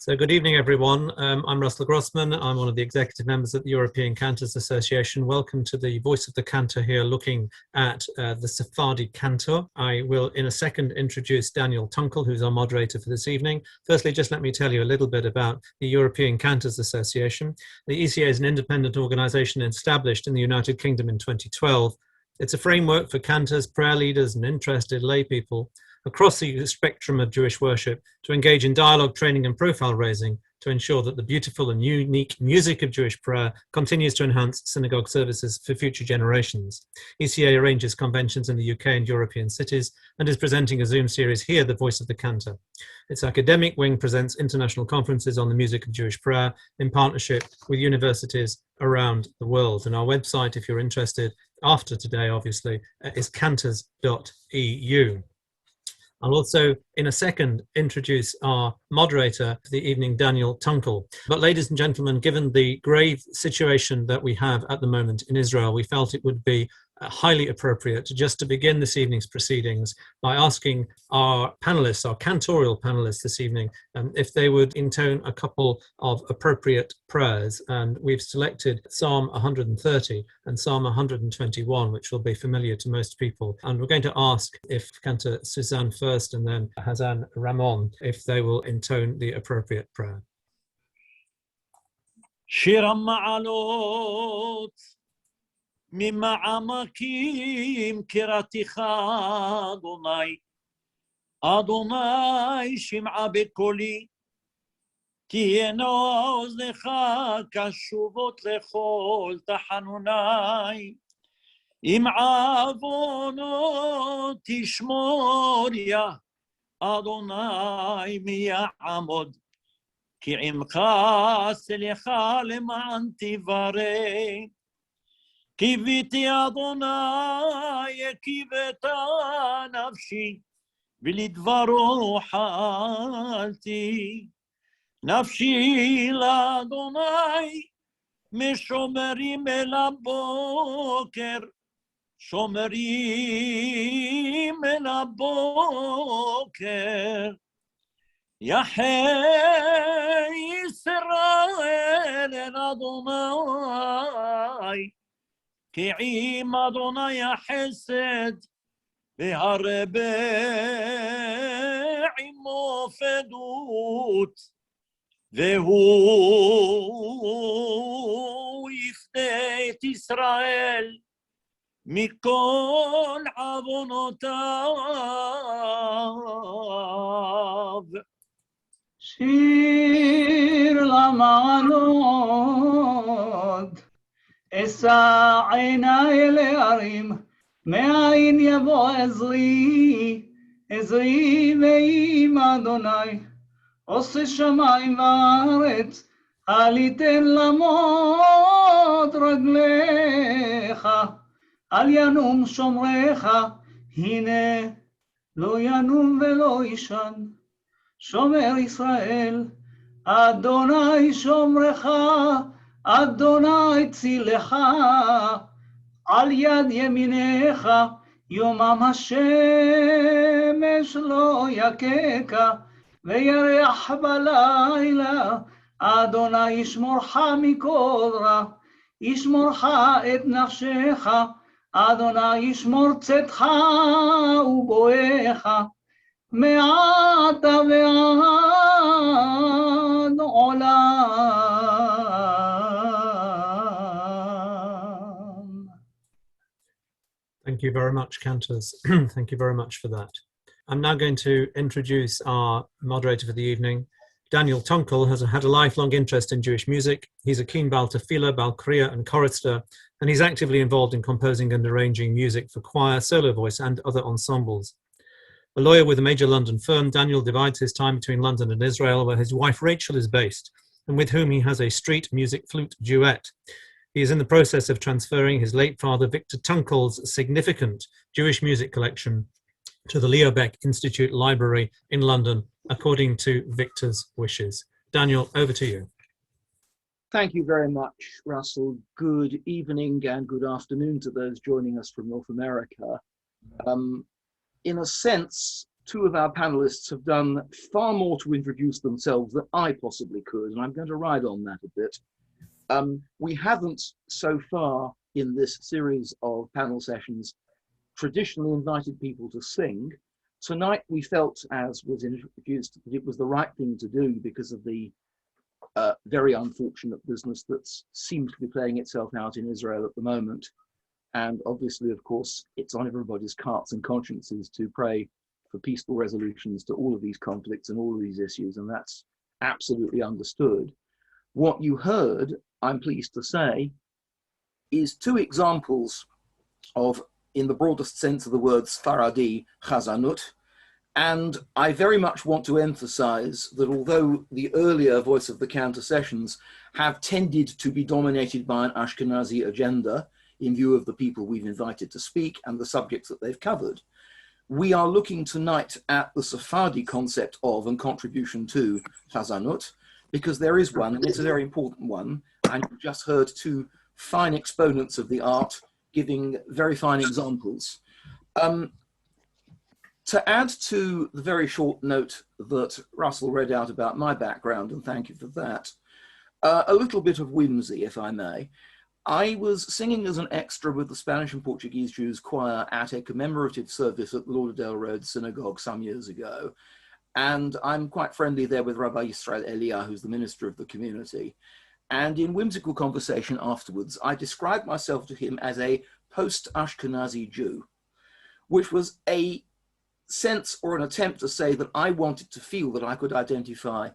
So good evening, everyone. I'm Russell Grossman. I'm one of the executive members at the European Cantors Association. Welcome to the Voice of the Cantor here, looking at the Sephardi Cantor. I will, in a second, introduce Daniel Tunkel, who's our moderator for this evening. Firstly, just let me tell you a little bit about the European Cantors Association. The ECA is an independent organization established in the United Kingdom in 2012. It's a framework for cantors, prayer leaders, and interested lay people across the spectrum of Jewish worship to engage in dialogue, training, and profile raising to ensure that the beautiful and unique music of Jewish prayer continues to enhance synagogue services for future generations. ECA arranges conventions in the UK and European cities and is presenting a Zoom series here, The Voice of the Cantor. Its academic wing presents international conferences on the music of Jewish prayer in partnership with universities around the world. And our website, if you're interested, after today, obviously, is cantors.eu. I'll also, in a second, introduce our moderator for the evening, Daniel Tunkel. But ladies and gentlemen, given the grave situation that we have at the moment in Israel, we felt it would be highly appropriate just to begin this evening's proceedings by asking our panelists, our cantorial panelists this evening, if they would intone a couple of appropriate prayers. And we've selected Psalm 130 and Psalm 121, which will be familiar to most people. And we're going to ask if Cantor Suzanne first and then Hazan Ramon, if they will intone the appropriate prayer. Shir Ma'alot ממעמקים קראתך אדוני, אדוני שמעה בקולי, תהיינה אוזניך קשובות לכל תחנוני, אם עוונות תשמור יה, אדוני מי יעמוד, כי עמך סליחה למען תברא. קיוויתי אדוני, קיווית נפשי, ולדברו חלתי. נפשי לאדוני, משומרים אל הבוקר, שומרים אל הבוקר. יחי ישראל אל אדוני, כי עם אדוני החסד, והרבה עמו פדות, והוא יפדה את ישראל מכל עוונותיו. שיר למעלות, אשא עיני להרים, מאין יבוא עזרי, עזרי ועם אדוני, עושה שמיים וארץ, אל יתן למות רגליך, אל ינום שומרך, הנה לא ינום ולא ישן, שומר ישראל, אדוני שומרך, אדוני צילך, על יד ימינך, יומם השמש לא יככה, וירח בלילה, אדוני ישמורך מכל רע, ישמורך את נפשך, אדוני ישמור צאתך ובואך, מעתה ועד עולם. Thank you very much, Cantors. Thank you very much for that. I'm now going to introduce our moderator for the evening. Daniel Tunkel has had a lifelong interest in Jewish music. He's a keen Baal Tefillah, Baal Kriya, and chorister, and he's actively involved in composing and arranging music for choir, solo voice, and other ensembles. A lawyer with a major London firm, Daniel divides his time between London and Israel, where his wife Rachel is based, and with whom he has a street music flute duet. He is in the process of transferring his late father Victor Tunkel's significant Jewish music collection to the Leo Baeck Institute Library in London, according to Victor's wishes. Daniel, over to you. Thank you very much, Russell. Good evening and good afternoon to those joining us from North America. In a sense, two of our panelists have done far more to introduce themselves than I possibly could, and I'm going to ride on that a bit. We haven't so far in this series of panel sessions traditionally invited people to sing. Tonight we felt, as was introduced, that it was the right thing to do because of the very unfortunate business that seems to be playing itself out in Israel at the moment. And obviously, of course, it's on everybody's hearts and consciences to pray for peaceful resolutions to all of these conflicts and all of these issues, and that's absolutely understood. What you heard, I'm pleased to say, is two examples of, in the broadest sense of the word, Sephardi chazanut. And I very much want to emphasize that although the earlier Voice of the Cantor sessions have tended to be dominated by an Ashkenazi agenda in view of the people we've invited to speak and the subjects that they've covered, we are looking tonight at the Sephardi concept of and contribution to chazanut, because there is one, and it's a very important one, and you've just heard two fine exponents of the art giving very fine examples. To add to the very short note that Russell read out about my background, and thank you for that, a little bit of whimsy, if I may. I was singing as an extra with the Spanish and Portuguese Jews choir at a commemorative service at the Lauderdale Road Synagogue some years ago. And I'm quite friendly there with Rabbi Yisrael Eliot, who's the minister of the community. And in whimsical conversation afterwards, I described myself to him as a post-Ashkenazi Jew, which was a sense or an attempt to say that I wanted to feel that I could identify,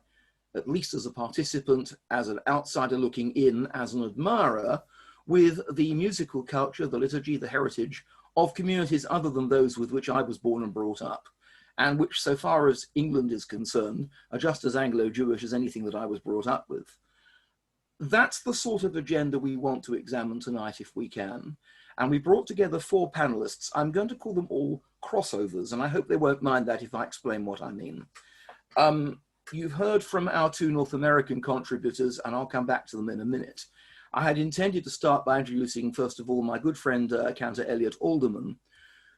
at least as a participant, as an outsider looking in, as an admirer, with the musical culture, the liturgy, the heritage of communities other than those with which I was born and brought up, and which, so far as England is concerned, are just as Anglo-Jewish as anything that I was brought up with. That's the sort of agenda we want to examine tonight if we can. And we brought together four panelists. I'm going to call them all crossovers, and I hope they won't mind that if I explain what I mean. You've heard from our two North American contributors, and I'll come back to them in a minute. I had intended to start by introducing, first of all, my good friend, Cantor Eliot Alderman,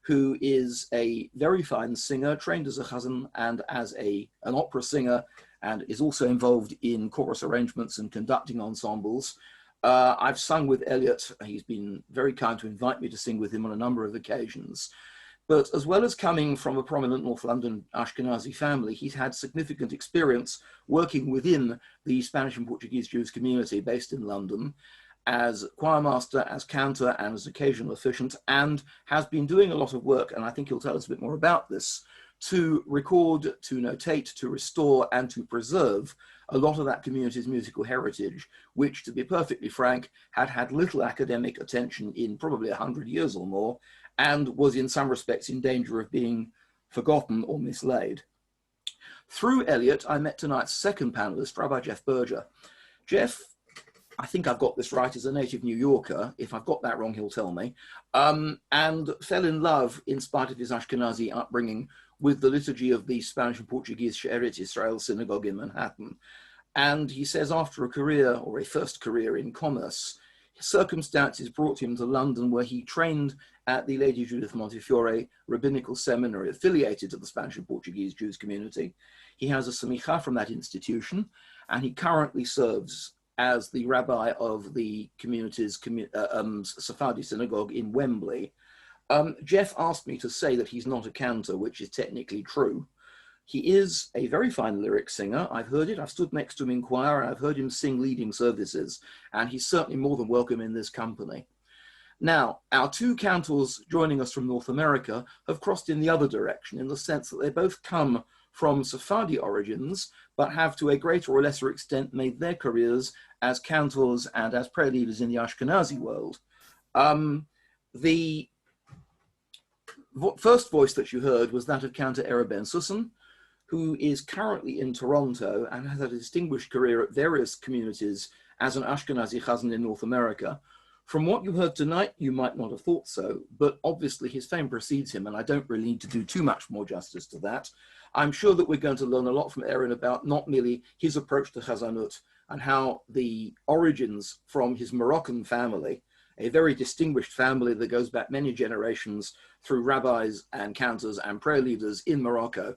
who is a very fine singer, trained as a chazan and as an opera singer, and is also involved in chorus arrangements and conducting ensembles. I've sung with Eliot. He's been very kind to invite me to sing with him on a number of occasions. But as well as coming from a prominent North London Ashkenazi family, he's had significant experience working within the Spanish and Portuguese Jews community based in London as choir master, as cantor, and as occasional officiant, and has been doing a lot of work, and I think he'll tell us a bit more about this, to record, to notate, to restore, and to preserve a lot of that community's musical heritage, which, to be perfectly frank, had had little academic attention in probably 100 years or more, and was in some respects in danger of being forgotten or mislaid. Through Eliot, I met tonight's second panelist, Rabbi Jeff Berger. Jeff, I think I've got this right, is a native New Yorker. If I've got that wrong, he'll tell me, and fell in love, in spite of his Ashkenazi upbringing, with the liturgy of the Spanish and Portuguese She'erit Israel Synagogue in Manhattan. And he says after a career, or a first career in commerce, circumstances brought him to London, where he trained at the Lady Judith Montefiore Rabbinical Seminary, affiliated to the Spanish and Portuguese Jews community. He has a semicha from that institution, and he currently serves as the rabbi of the community's Sephardi synagogue in Wembley. Jeff asked me to say that he's not a cantor, which is technically true. He is a very fine lyric singer. I've heard it. I've stood next to him in choir, and I've heard him sing leading services, and he's certainly more than welcome in this company. Now, our two cantors joining us from North America have crossed in the other direction, in the sense that they both come from Sephardi origins, but have to a greater or lesser extent made their careers as cantors and as prayer leaders in the Ashkenazi world. The first voice that you heard was that of Cantor Era Ben Sussan, who is currently in Toronto and has had a distinguished career at various communities as an Ashkenazi chazan in North America. From what you heard tonight, you might not have thought so, but obviously his fame precedes him, and I don't really need to do too much more justice to that. I'm sure that we're going to learn a lot from Aaron about not merely his approach to chazanut and how the origins from his Moroccan family a very distinguished family that goes back many generations through rabbis and cantors and prayer leaders in Morocco,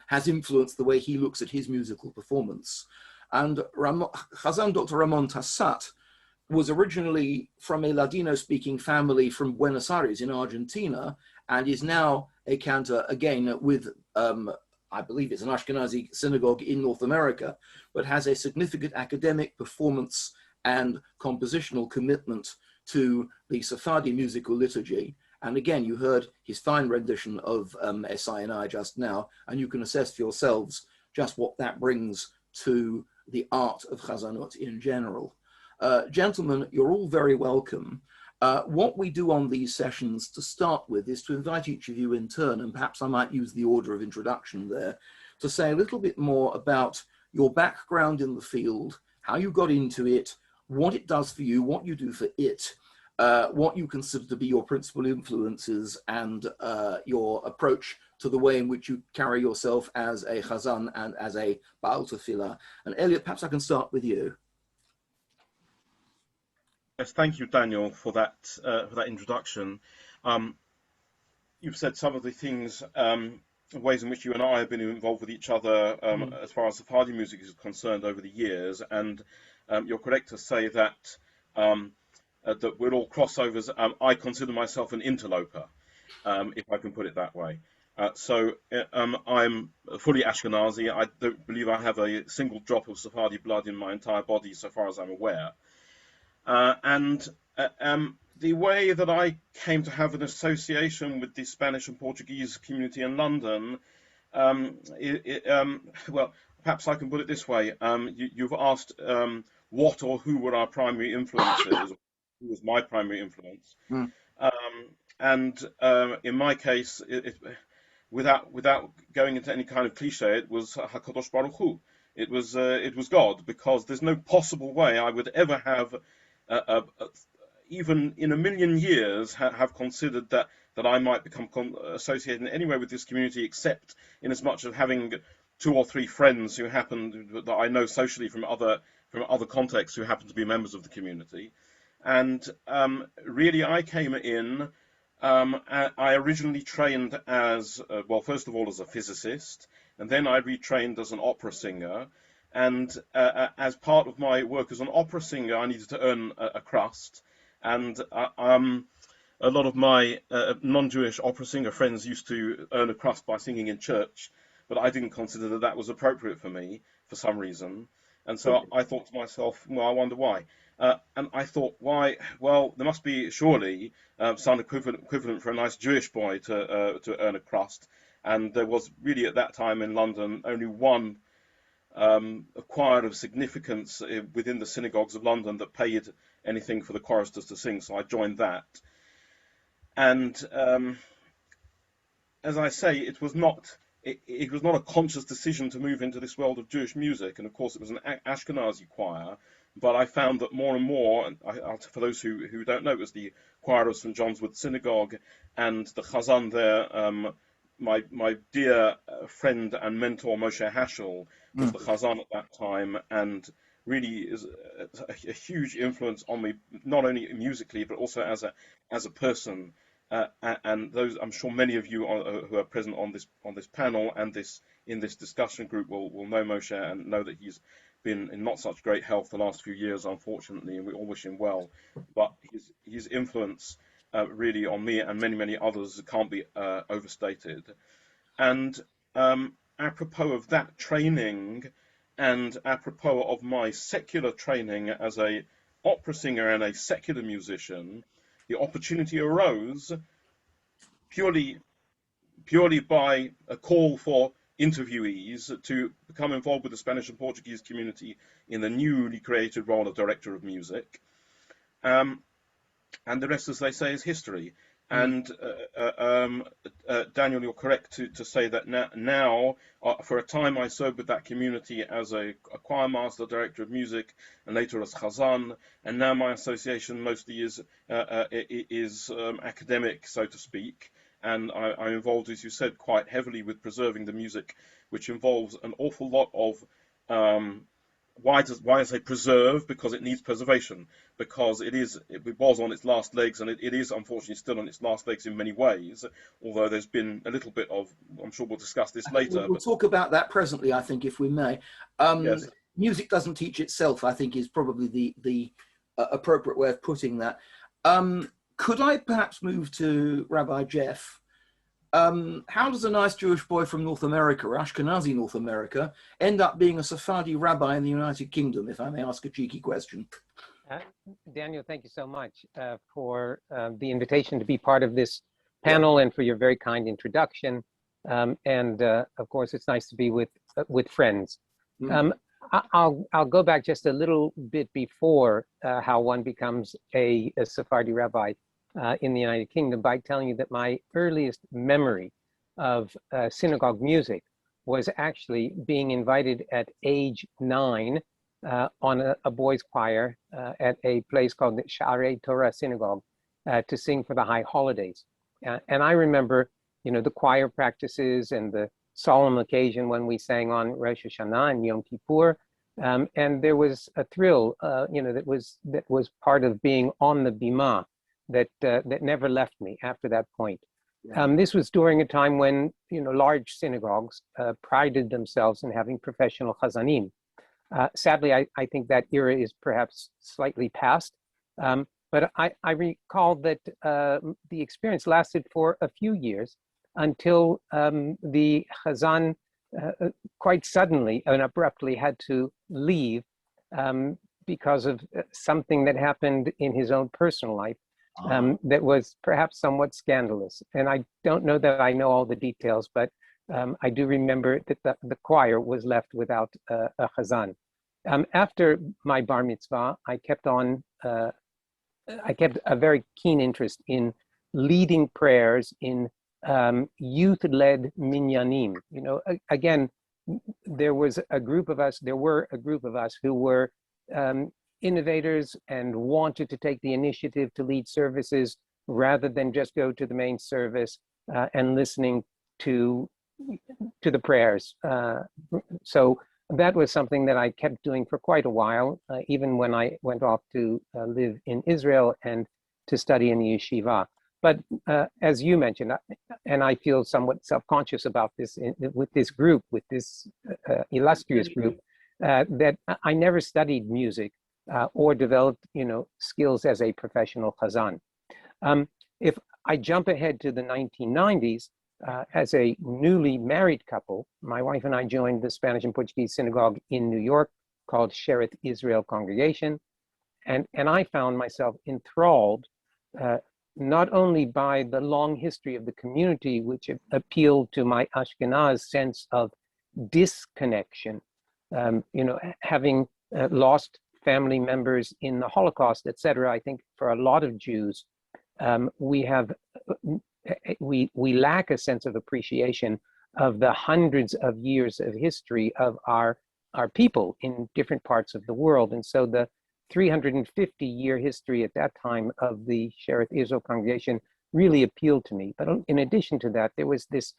has influenced the way he looks at his musical performance. And Chazan Dr. Ramon Tassat was originally from a Ladino-speaking family from Buenos Aires in Argentina, and is now a cantor again with, I believe it's an Ashkenazi synagogue in North America, but has a significant academic performance and compositional commitment to the Sephardi musical liturgy. And again, you heard his fine rendition of S.I.N.I. just now, and you can assess for yourselves just what that brings to the art of Chazanut in general. Gentlemen, you're all very welcome. What we do on these sessions to start with is to invite each of you in turn, and perhaps I might use the order of introduction there, to say a little bit more about your background in the field, how you got into it, what it does for you, what you do for it, what you consider to be your principal influences, and your approach to the way in which you carry yourself as a chazan and as a Baal Tefillah. And Eliot, perhaps I can start with you. Yes, thank you, Daniel, for that introduction. You've said some of the things, ways in which you and I have been involved with each other as far as Sephardi music is concerned over the years, and you're correct to say that that we're all crossovers. I consider myself an interloper, if I can put it that way. So I'm fully Ashkenazi. I don't believe I have a single drop of Sephardi blood in my entire body, so far as I'm aware. The way that I came to have an association with the Spanish and Portuguese community in London, well, perhaps I can put it this way. You've asked what or who were our primary influences, who was my primary influence. In my case, without going into any kind of cliche, it was HaKadosh Baruch Hu. It was God, because there's no possible way I would ever have even in a million years have considered that I might become associated in any way with this community, except in as much of having 2 or 3 friends who happen that I know socially from other contexts who happen to be members of the community. And really, I came in. I originally trained as well, first of all, as a physicist, and then I retrained as an opera singer. And as part of my work as an opera singer, I needed to earn a crust. And a lot of my non-Jewish opera singer friends used to earn a crust by singing in church, but I didn't consider that that was appropriate for me for some reason. And so I thought to myself, well, I wonder why. And I thought, why? Well, there must be surely some equivalent for a nice Jewish boy to earn a crust. And there was really at that time in London only one a choir of significance within the synagogues of London that paid anything for the choristers to sing, so I joined that. And as I say, it was not a conscious decision to move into this world of Jewish music, and of course it was an Ashkenazi choir, but I found that more and more, for those who don't know, it was the choir of St. John's Wood Synagogue, and the chazan there, my dear friend and mentor Moshe Heschel was the chazan at that time, and really is a huge influence on me, not only musically but also as a person. And those, I'm sure many of you who are present on this panel and in this discussion group will know Moshe and know that he's been in not such great health the last few years, unfortunately, and we all wish him well. But his influence really on me and many others can't be overstated. And apropos of that training, and apropos of my secular training as a opera singer and a secular musician, the opportunity arose purely by a call for interviewees to become involved with the Spanish and Portuguese community in the newly created role of director of music. And the rest, as they say, is history. And Daniel, you're correct to say that now for a time I served with that community as a choir master, director of music, and later as chazan. And now my association mostly is academic, so to speak. And I'm involved, as you said, quite heavily with preserving the music, which involves an awful lot of why I say preserve? Because it needs preservation, because it was on its last legs, and it is unfortunately still on its last legs in many ways, although there's been a little bit of, I'm sure we'll discuss this later. We'll talk about that presently, I think, if we may. Yes. Music doesn't teach itself, I think, is probably the appropriate way of putting that. Could I perhaps move to Rabbi Jeff? How does a nice Jewish boy from North America, or Ashkenazi North America, end up being a Sephardi rabbi in the United Kingdom, if I may ask a cheeky question? Daniel, thank you so much for the invitation to be part of this panel and for your very kind introduction. And of course, it's nice to be with friends. I'll go back just a little bit before how one becomes a Sephardi rabbi in the United Kingdom by telling you that my earliest memory of synagogue music was actually being invited at age 9 on a boys' choir at a place called the Sha'arei Torah Synagogue to sing for the high holidays. And I remember, the choir practices and the solemn occasion when we sang on Rosh Hashanah and Yom Kippur. And there was a thrill, that was part of being on the bima that never left me after that point. This was during a time when, large synagogues prided themselves in having professional chazanim. Sadly, I think that era is perhaps slightly past, but I recall that the experience lasted for a few years until the chazan quite suddenly and abruptly had to leave because of something that happened in his own personal life that was perhaps somewhat scandalous. And I don't know that I know all the details, but I do remember that the choir was left without a chazan. After my bar mitzvah, I kept a very keen interest in leading prayers in youth-led minyanim. Again, there were a group of us who were innovators and wanted to take the initiative to lead services rather than just go to the main service and listening to the prayers. So that was something that I kept doing for quite a while, even when I went off to live in Israel and to study in the yeshiva. But as you mentioned, and I feel somewhat self-conscious about this with this group, with this illustrious group, that I never studied music or developed, skills as a professional chazan. If I jump ahead to the 1990s, as a newly married couple, my wife and I joined the Spanish and Portuguese synagogue in New York called Shereth Israel Congregation. And I found myself enthralled not only by the long history of the community, which appealed to my Ashkenaz sense of disconnection, having lost family members in the Holocaust, etc. I think for a lot of Jews, we lack a sense of appreciation of the hundreds of years of history of our people in different parts of the world. And so the 350-year history at that time of the Shereth Israel congregation really appealed to me. But in addition to that, there was this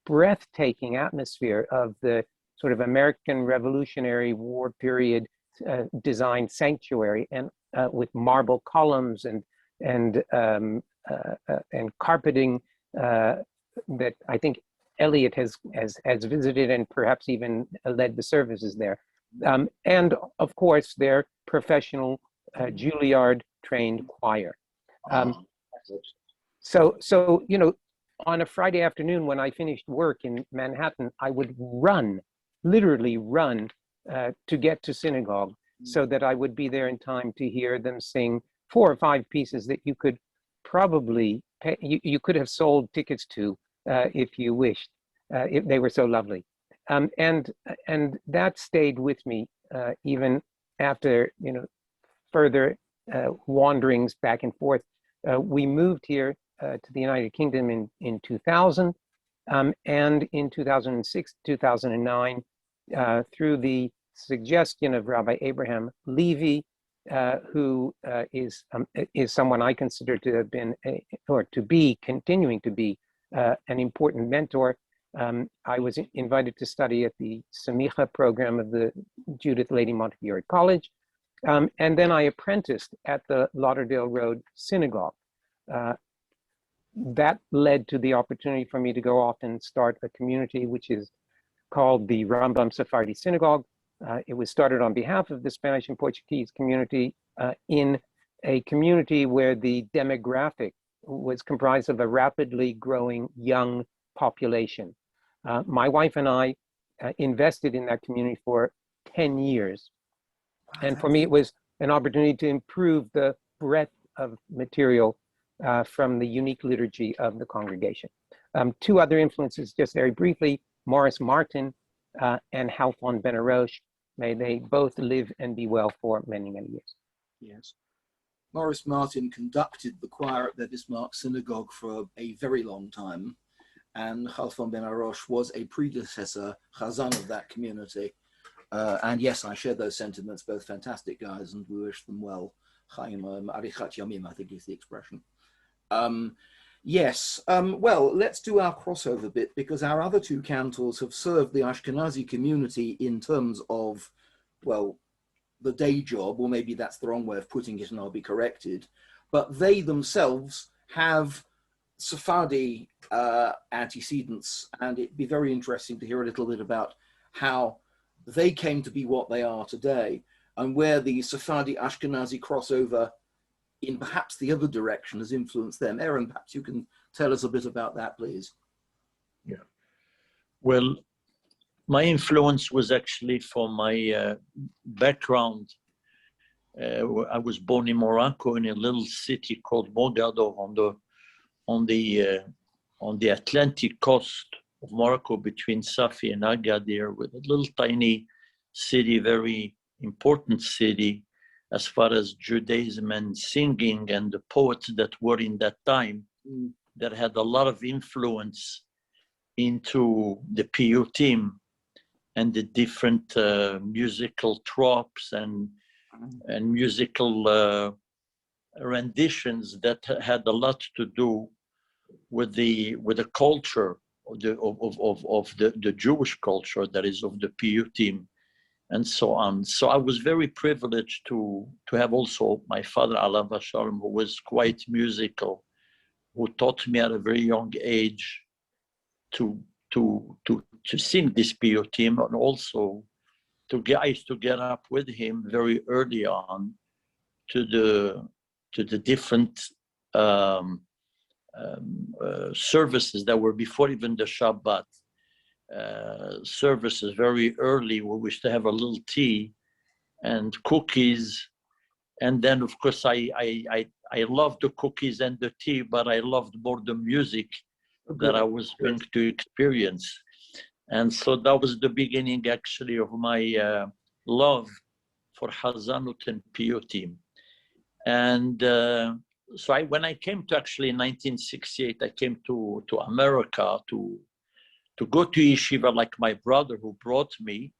breathtaking atmosphere of the sort of American Revolutionary War period designed sanctuary, and with marble columns and carpeting that I think Eliot has visited and perhaps even led the services there. And of course, their professional Juilliard-trained choir. So on a Friday afternoon when I finished work in Manhattan, I would literally run to get to synagogue so that I would be there in time to hear them sing 4 or 5 pieces that you could probably pay, you could have sold tickets to if you wished. They were so lovely. And that stayed with me even after further wanderings back and forth. We moved here to the United Kingdom in 2000, and in 2006, 2009, through the suggestion of Rabbi Abraham Levy, who is someone I consider to have been continuing to be an important mentor. I was invited to study at the Samicha program of the Judith Lady Montefiore College. And then I apprenticed at the Lauderdale Road Synagogue. That led to the opportunity for me to go off and start a community which is called the Rambam Sephardi Synagogue. It was started on behalf of the Spanish and Portuguese community in a community where the demographic was comprised of a rapidly growing young population. My wife and I invested in that community for 10 years. And for me, it was an opportunity to improve the breadth of material from the unique liturgy of the congregation. Two other influences, just very briefly, Morris Martin and Halfon Ben Arosh. May they both live and be well for many, many years. Yes. Morris Martin conducted the choir at the Bismarck Synagogue for a very long time, and Halfon Ben Arosh was a predecessor chazan of that community. And yes, I share those sentiments, both fantastic guys, and we wish them well. Chaim Arichat Yamim, I think is the expression. Yes, well, let's do our crossover bit, because our other two cantors have served the Ashkenazi community in terms of, well, the day job, or maybe that's the wrong way of putting it and I'll be corrected, but they themselves have Sephardi antecedents, and it'd be very interesting to hear a little bit about how they came to be what they are today, and where the Sephardi Ashkenazi crossover in perhaps the other direction has influenced them. Aaron, perhaps you can tell us a bit about that, please. Yeah. Well, my influence was actually from my background. I was born in Morocco in a little city called Mogador on the Atlantic coast of Morocco between Safi and Agadir, with a little tiny city, very important city as far as Judaism and singing, and the poets that were in that time that had a lot of influence into the PU team and the different musical tropes and musical renditions that had a lot to do with the culture of the Jewish culture, that is, of the PU team, and so on. So I was very privileged to have also my father, Alav Shalom, who was quite musical, who taught me at a very young age to sing this PU team, and also I used to get up with him very early on to the different services that were before even the Shabbat. Services very early, where we used to have a little tea and cookies, and then of course I loved the cookies and the tea, but I loved more the music that I was going to experience, and so that was the beginning actually of my love for Hazanut and PU team. And so when I came to, actually in 1968, I came to America to go to yeshiva, like my brother who brought me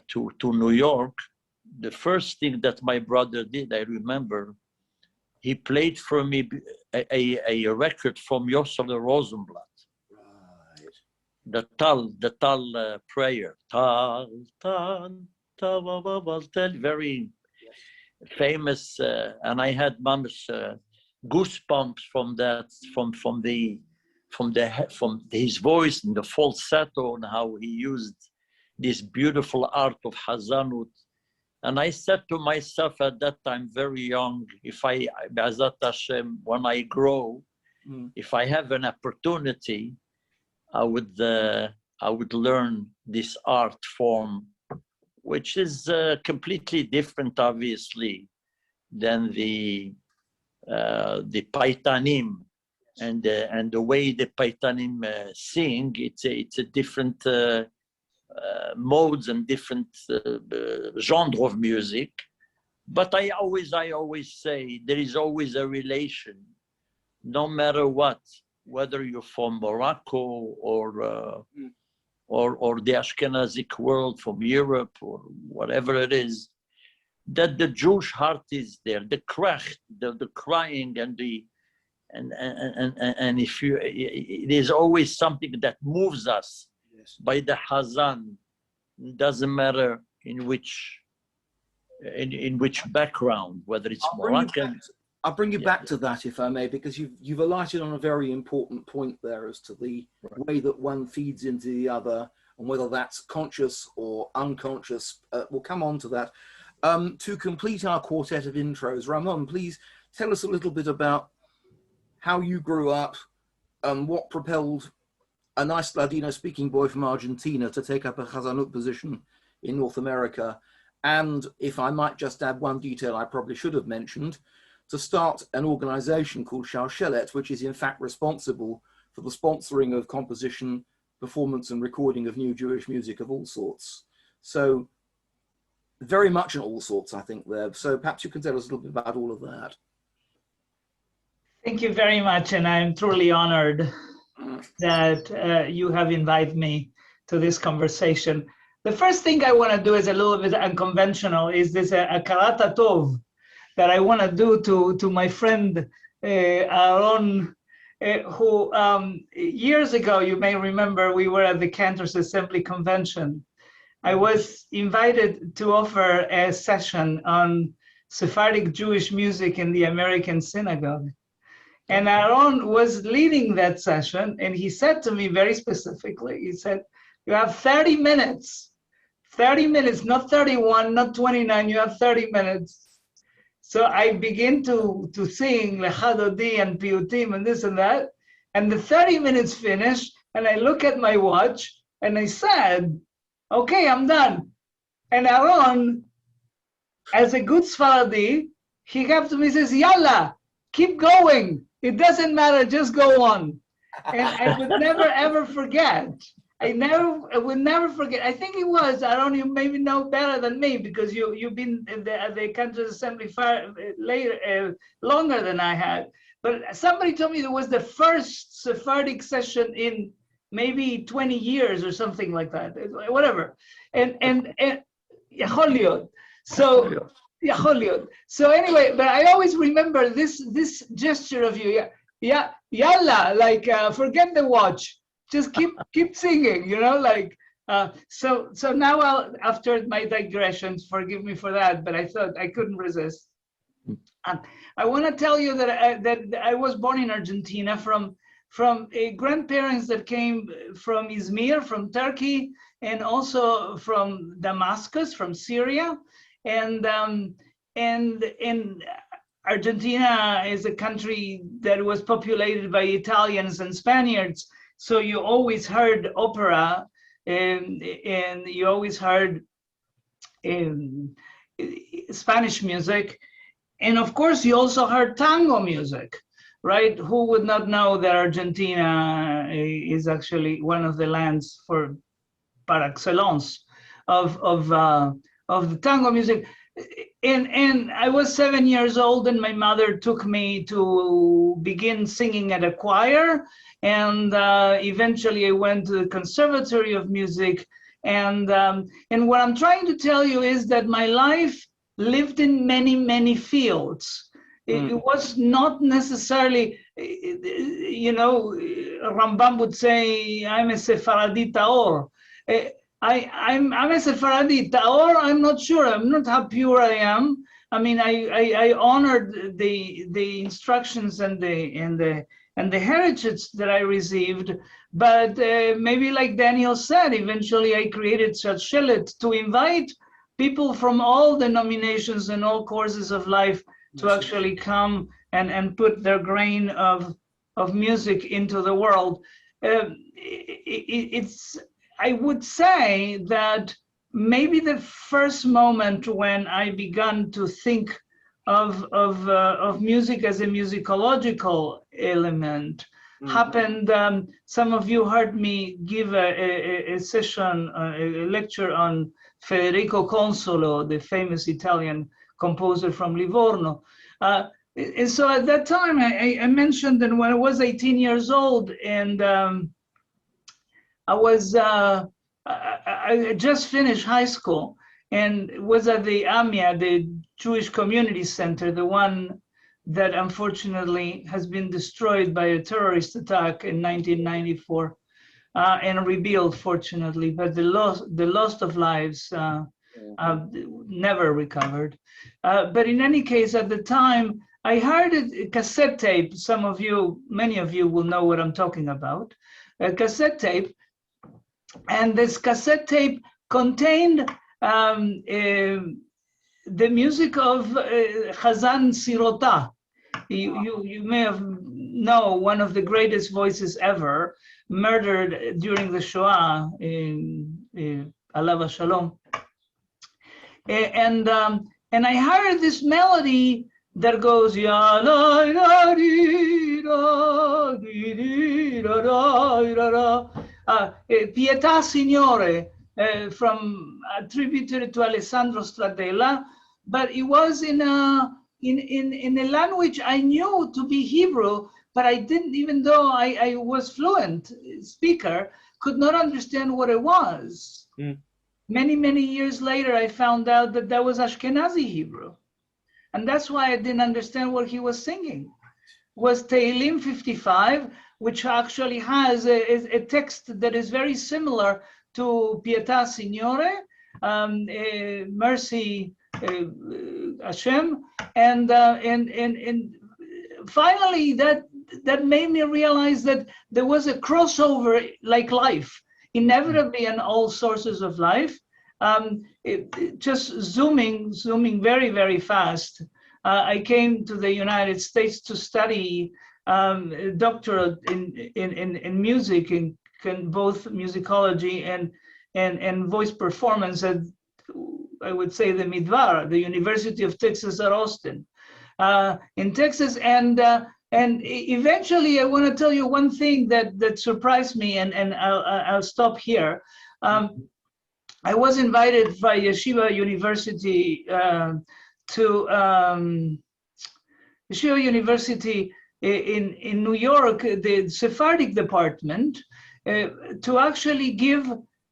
to New York. The first thing that my brother did, I remember, he played for me a record from Yosef Rosenblatt. Right. The Tal prayer. Tal, Tal, Tal, Tal, very famous, and I had goosebumps from that, from his voice and the falsetto, and how he used this beautiful art of Hazanut. And I said to myself at that time, very young, if Be'ezat Hashem, when I grow, if I have an opportunity, I would learn this art form, which is completely different, obviously, than the Paitanim. And the way the Paitanim sing, it's a different modes and different genre of music. But I always say there is always a relation, no matter what, whether you're from Morocco or the Ashkenazic world, from Europe or whatever it is, that the Jewish heart is there, the krach, the crying and the and if you, there's always something that moves us by the Hazan. It doesn't matter in which background, whether it's Moroccan. I'll bring you back to that, if I may, because you've alighted on a very important point there as to the way that one feeds into the other, and whether that's conscious or unconscious. We'll come on to that. To complete our quartet of intros, Ramon, please tell us a little bit about how you grew up and what propelled a nice Ladino-speaking boy from Argentina to take up a Chazanut position in North America. And if I might just add one detail I probably should have mentioned, to start an organization called Shalshelet, which is in fact responsible for the sponsoring of composition, performance and recording of new Jewish music of all sorts. So very much in all sorts, I think, there. So perhaps you can tell us a little bit about all of that. Thank you very much, and I'm truly honored that you have invited me to this conversation. The first thing I want to do is a little bit unconventional, is this a karata tov that I want to do to my friend Aaron, who years ago, you may remember, we were at the Cantors Assembly Convention. I was invited to offer a session on Sephardic Jewish music in the American Synagogue. And Aaron was leading that session, and he said to me very specifically, he said, you have 30 minutes, not 31, not 29, you have 30 minutes. So I begin to sing Lecha Dodi and Piyutim and this and that, and the 30 minutes finished, and I look at my watch, and I said, okay, I'm done. And Aaron, as a good Sephardi, he came to me and says, Yalla, keep going. It doesn't matter, just go on. And I would never, ever forget. I would never forget. I think it was, Aaron, you maybe know better than me because you've been at the Cantors Assembly longer than I had. But somebody told me it was the first Sephardic session in maybe 20 years or something like that, whatever. And Eliot. So anyway, but I always remember this gesture of you. Yeah, yalla, like forget the watch. Just keep singing, you know, like so now after my digressions, forgive me for that, but I thought I couldn't resist. I want to tell you that I was born in Argentina from grandparents that came from Izmir, from Turkey, and also from Damascus, from Syria, and Argentina is a country that was populated by Italians and Spaniards. So you always heard opera, and you always heard Spanish music. And of course, you also heard tango music, right? Who would not know that Argentina is actually one of the lands par excellence of the tango music. And I was 7 years old, and my mother took me to begin singing at a choir. And eventually I went to the Conservatory of Music. And what I'm trying to tell you is that my life lived in many, many fields. It was not necessarily, you know, Rambam would say, I'm a Sephardi Taor. I'm a Sephardi Taor, I'm not sure. I'm not how pure I am. I mean, I honored the instructions and the heritage that I received, but maybe like Daniel said, eventually I created Shalshelet to invite people from all denominations and all courses of life to actually come and put their grain of music into the world. I would say that maybe the first moment when I began to think of music as a musicological element happened. Some of you heard me give a session, a lecture on Federico Consolo, the famous Italian composer from Livorno. And so at that time, I mentioned that when I was 18 years old, and I just finished high school and was at the AMIA, the Jewish Community Center, the one that unfortunately has been destroyed by a terrorist attack in 1994 and rebuilt, fortunately. But the loss of lives never recovered. But in any case, at the time, I heard a cassette tape. Many of you will know what I'm talking about. A cassette tape, and this cassette tape contained the music of Chazan Sirota. You may have know one of the greatest voices ever, murdered during the Shoah in Alav Shalom. And I heard this melody that goes ya la la di da di da da da, Pietà Signore, from attributed to Alessandro Stradella, but it was in a language I knew to be Hebrew, but I didn't, even though I was fluent speaker, could not understand what it was. Many, many years later, I found out that that was Ashkenazi Hebrew. And that's why I didn't understand what he was singing. It was Tehillim 55, which actually has a text that is very similar to Pietà Signore, mercy Hashem, and finally that made me realize that there was a crossover like life, inevitably in all sources of life. Just zooming very, very fast. I came to the United States to study doctorate in music, in both musicology and voice performance at, I would say, the Midvar, the University of Texas at Austin, in Texas. And eventually, I want to tell you one thing that surprised me, and I'll stop here. I was invited by Yeshiva University to Yeshiva University in New York, the Sephardic department, to actually give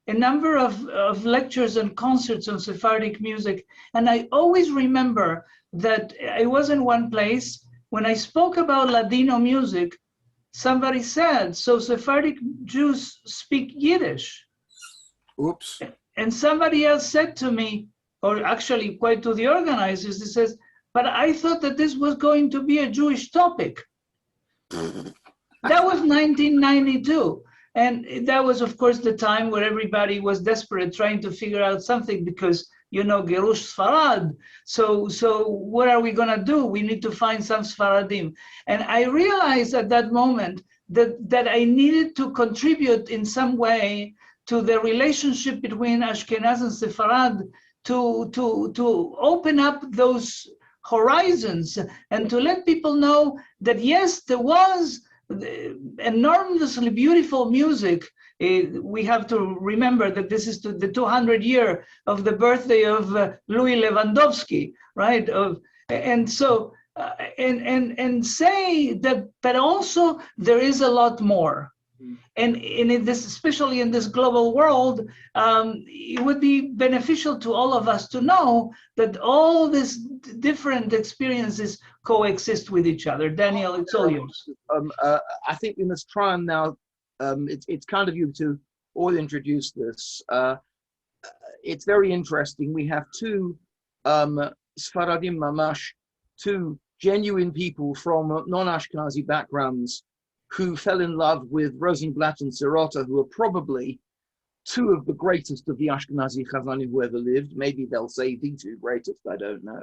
a number of lectures and concerts on Sephardic music. And I always remember that I was in one place, when I spoke about Ladino music, somebody said, so Sephardic Jews speak Yiddish. Oops. And somebody else said to me, or actually quite to the organizers, he says, but I thought that this was going to be a Jewish topic. That was 1992. And that was, of course, the time where everybody was desperate, trying to figure out something because, you know, Gerush Sfarad. So what are we going to do? We need to find some Sfaradim. And I realized at that moment that I needed to contribute in some way to the relationship between Ashkenaz and Sepharad, to open up those horizons and to let people know that, yes, there was enormously beautiful music. We have to remember that this is the 200th year of the birthday of Louis Lewandowski, right? And so, and say that, but also there is a lot more. And in this, especially in this global world, it would be beneficial to all of us to know that all these different experiences coexist with each other. Daniel, it's all yours. I think we must try and now, it's kind of you to all introduce this. It's very interesting. We have two Sfaradim Mamash, two genuine people from non-Ashkenazi backgrounds who fell in love with Rosenblatt and Sirota, who are probably two of the greatest of the Ashkenazi Chazanim who ever lived. Maybe they'll say the two greatest, I don't know.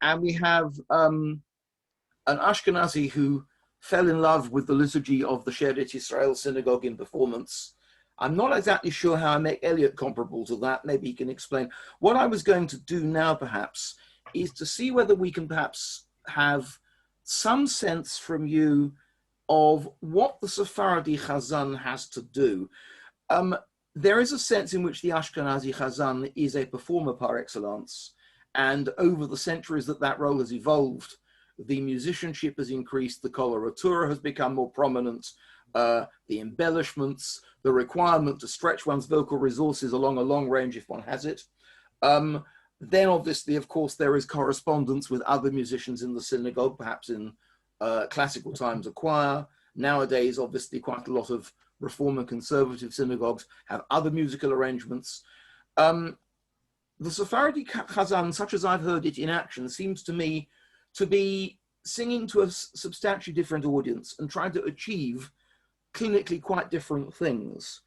And we have an Ashkenazi who fell in love with the liturgy of the Sheretz Yisrael Synagogue in performance. I'm not exactly sure how I make Eliot comparable to that. Maybe he can explain. What I was going to do now, perhaps, is to see whether we can perhaps have some sense from you of what the Sephardi Chazan has to do. There is a sense in which the Ashkenazi Chazan is a performer par excellence, and over the centuries that role has evolved, the musicianship has increased, the coloratura has become more prominent, the embellishments, the requirement to stretch one's vocal resources along a long range if one has it. Then obviously, of course, there is correspondence with other musicians in the synagogue, perhaps in classical times a choir. Nowadays, obviously, quite a lot of Reform and conservative synagogues have other musical arrangements. The Sephardi Chazan, such as I've heard it in action, seems to me to be singing to a substantially different audience and trying to achieve clinically quite different things.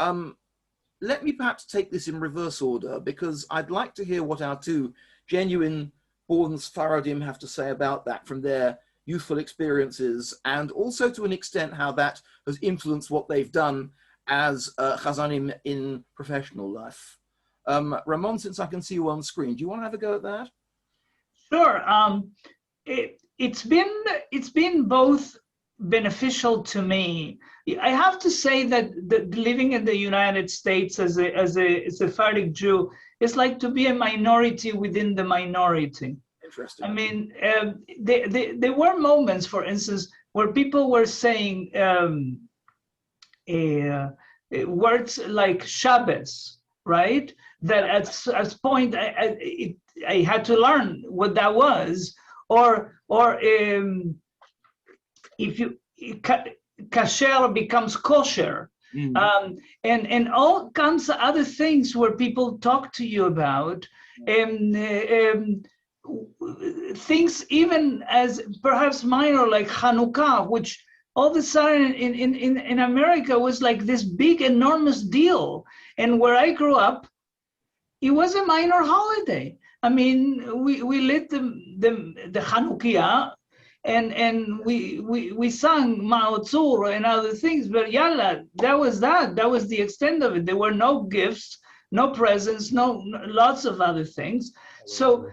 Let me perhaps take this in reverse order, because I'd like to hear what our two genuine born Sephardim have to say about that from their youthful experiences, and also to an extent how that has influenced what they've done as Chazanim in professional life. Ramon, since I can see you on screen, do you want to have a go at that? Sure. It's been both beneficial to me. I have to say that living in the United States as a Sephardic Jew is like to be a minority within the minority. Interesting. I mean, there were moments, for instance, where people were saying words like Shabbos, right? That at point I had to learn what that was, or if you kasher becomes kosher, and all kinds of other things where people talk to you about, things even as perhaps minor like Hanukkah, which all of a sudden in America was like this big enormous deal, and where I grew up, it was a minor holiday. I mean, we lit the Hanukkah, and we sang Mao Tzur and other things, but yalla, that was the extent of it. There were no gifts, no presents, no lots of other things. So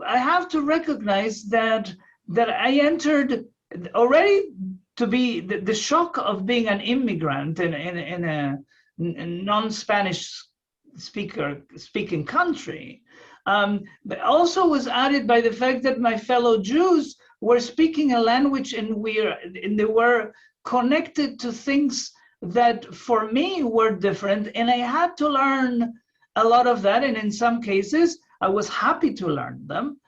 I have to recognize that I entered already to be the shock of being an immigrant in a non-Spanish speaking country, but also was added by the fact that my fellow Jews were speaking a language and they were connected to things that for me were different, and I had to learn a lot of that, and in some cases I was happy to learn them.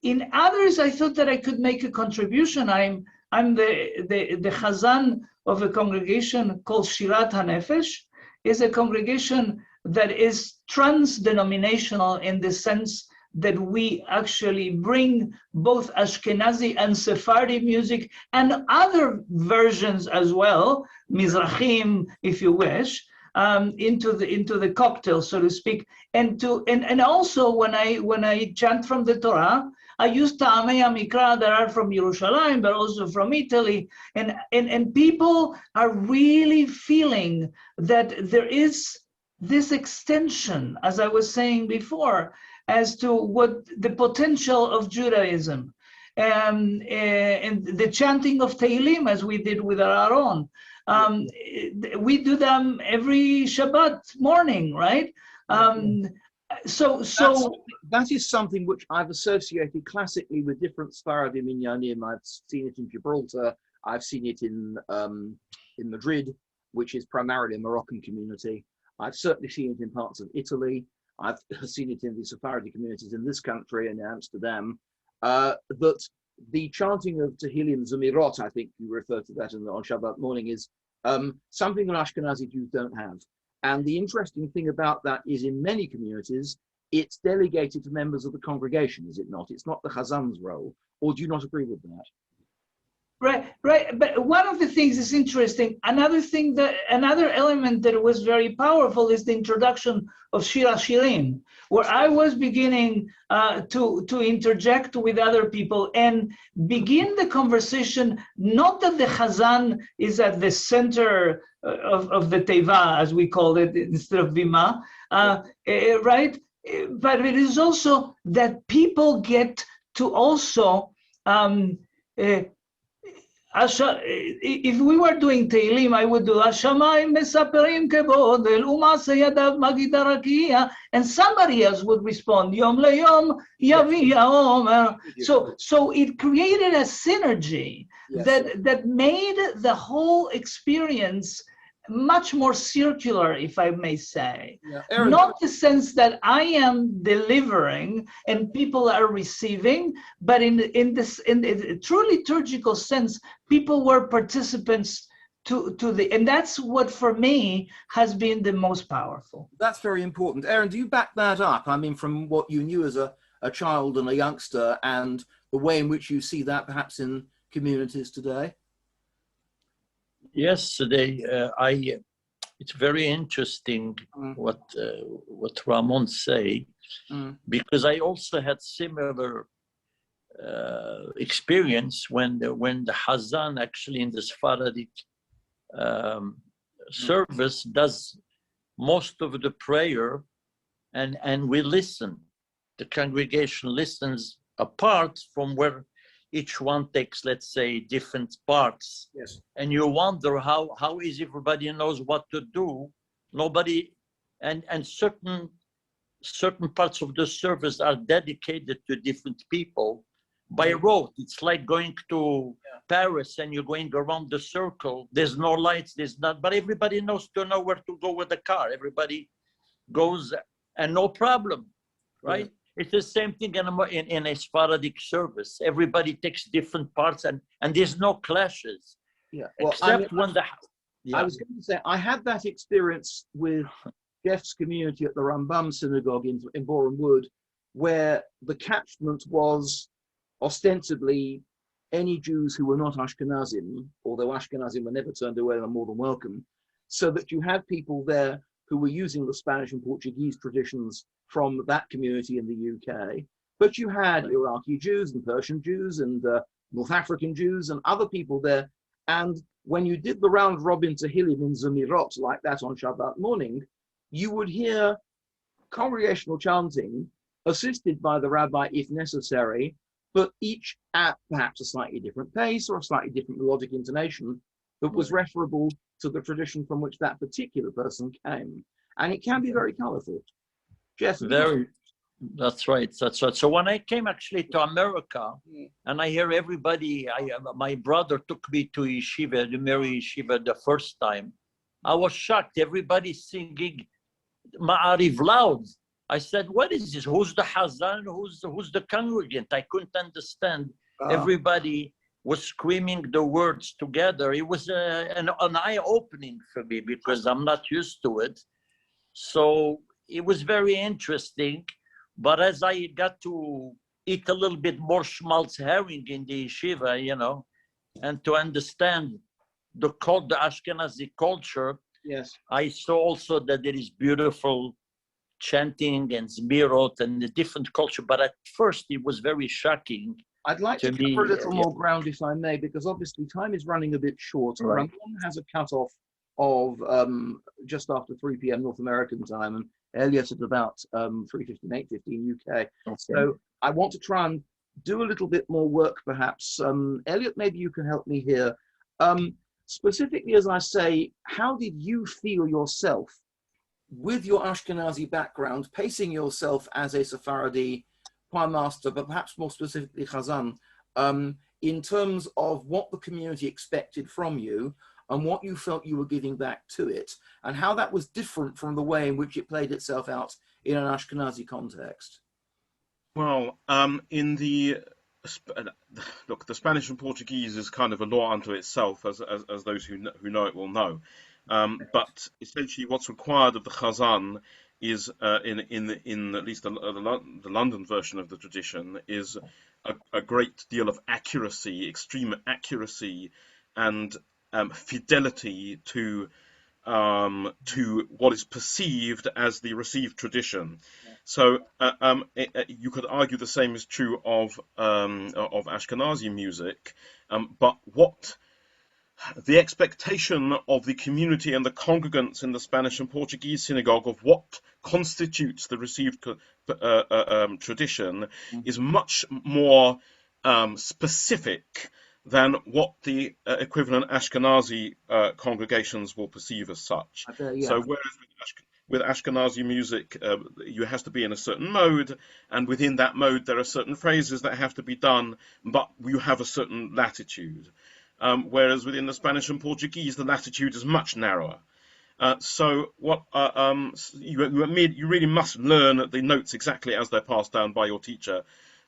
In others, I thought that I could make a contribution. I'm the Chazan of a congregation called Shirat HaNefesh. Is a congregation that is trans-denominational in the sense that we actually bring both Ashkenazi and Sephardi music and other versions as well, Mizrahim, if you wish, into the cocktail, so to speak, and also when I chant from the Torah, I use Ta'amei HaMikra that are from Yerushalayim, but also from Italy, and people are really feeling that there is this extension, as I was saying before, as to what the potential of Judaism, and the chanting of Tehillim, as we did with Aaron. We do them every Shabbat morning, right? So that is something which I've associated classically with different Sephardim Minyanim. I've seen it in Gibraltar. I've seen it in Madrid, which is primarily a Moroccan community. I've certainly seen it in parts of Italy. I've seen it in the Sephardi communities in this country and in Amsterdam. That the chanting of Tehillim Zemirot, I think you refer to that on Shabbat morning, is something that Ashkenazi Jews don't have. And the interesting thing about that is in many communities, it's delegated to members of the congregation, is it not? It's not the Chazan's role. Or do you not agree with that? Right. But one of the things is interesting. Another element that was very powerful is the introduction of Shir HaShirim, where I was beginning to interject with other people and begin the conversation. Not that the Chazan is at the center of the Teva, as we call it, instead of Bima, right? But it is also that people get to also. If we were doing Tehillim, I would do Hashamayim mesaperim kebodel u'maseh yadav magid harakia, and somebody else would respond Yom leYom yavi ha'omer. So it created a synergy that made the whole experience much more circular, if I may say. Yeah. Aaron, Not the sense that I am delivering and people are receiving, but in a true liturgical sense, people were participants and that's what for me has been the most powerful. that's very important. Aaron, do you back that up? I mean, from what you knew as a child and a youngster, and the way in which you see that perhaps in communities today? Yes, it's very interesting what Ramon say, because I also had similar experience when the Hazan actually in the Sephardic service does most of the prayer, and we listen. The congregation listens apart from where each one takes, let's say, different parts. Yes. And you wonder how is everybody knows what to do. Nobody, and certain parts of the service are dedicated to different people by rote. It's like going to Paris and you're going around the circle. There's no lights, there's not, but everybody knows to know where to go with the car. Everybody goes and no problem, right? Yeah. It's the same thing in a Sephardic service. Everybody takes different parts and there's no clashes. Yeah. Well, except when the... Yeah. I was going to say, I had that experience with Jeff's community at the Rambam Synagogue in Boreham Wood, where the catchment was ostensibly any Jews who were not Ashkenazim, although Ashkenazim were never turned away and are more than welcome, so that you had people there who were using the Spanish and Portuguese traditions from that community in the UK, but you had Iraqi Jews and Persian Jews and North African Jews and other people there. And when you did the round robin Tehillim in Zemirot like that on Shabbat morning, you would hear congregational chanting assisted by the rabbi if necessary, but each at perhaps a slightly different pace or a slightly different melodic intonation that was referable to the tradition from which that particular person came. And it can be very colorful. Jeff? That's right. So when I came actually to America, and I hear everybody, my brother took me to yeshiva, the Mary yeshiva, the first time. I was shocked. Everybody singing Ma'ariv loud. I said, what is this? Who's the Hazan? Who's the congregant? I couldn't understand. Everybody was screaming the words together. It was an eye-opening for me because I'm not used to it. So it was very interesting. But as I got to eat a little bit more schmaltz herring in the yeshiva, you know, and to understand the Ashkenazi culture, yes, I saw also that there is beautiful chanting and zmirot and the different culture. But at first, it was very shocking. I'd like to cover a little more ground, if I may, because obviously time is running a bit short. Right. Ramon has a cutoff of just after 3 p.m. North American time, and Eliot at about 3:15, 8:15 UK. Okay. So I want to try and do a little bit more work, perhaps. Eliot, maybe you can help me here. Specifically, as I say, how did you feel yourself with your Ashkenazi background, pacing yourself as a Sephardi choir master, but perhaps more specifically Chazan, in terms of what the community expected from you and what you felt you were giving back to it, and how that was different from the way in which it played itself out in an Ashkenazi context? Well, in the look, the Spanish and Portuguese is kind of a law unto itself, as those who know it will know. But essentially, what's required of the Chazan is, in at least the London version of the tradition, is a great deal of accuracy, extreme accuracy, and fidelity to what is perceived as the received tradition. So you could argue the same is true of Ashkenazi music, but what the expectation of the community and the congregants in the Spanish and Portuguese synagogue of what constitutes the received tradition is much more specific than what the equivalent Ashkenazi congregations will perceive as such. Yeah. So whereas with Ashkenazi music, you have to be in a certain mode, and within that mode there are certain phrases that have to be done, but you have a certain latitude. Whereas within the Spanish and Portuguese, the latitude is much narrower. So what you really must learn the notes exactly as they're passed down by your teacher,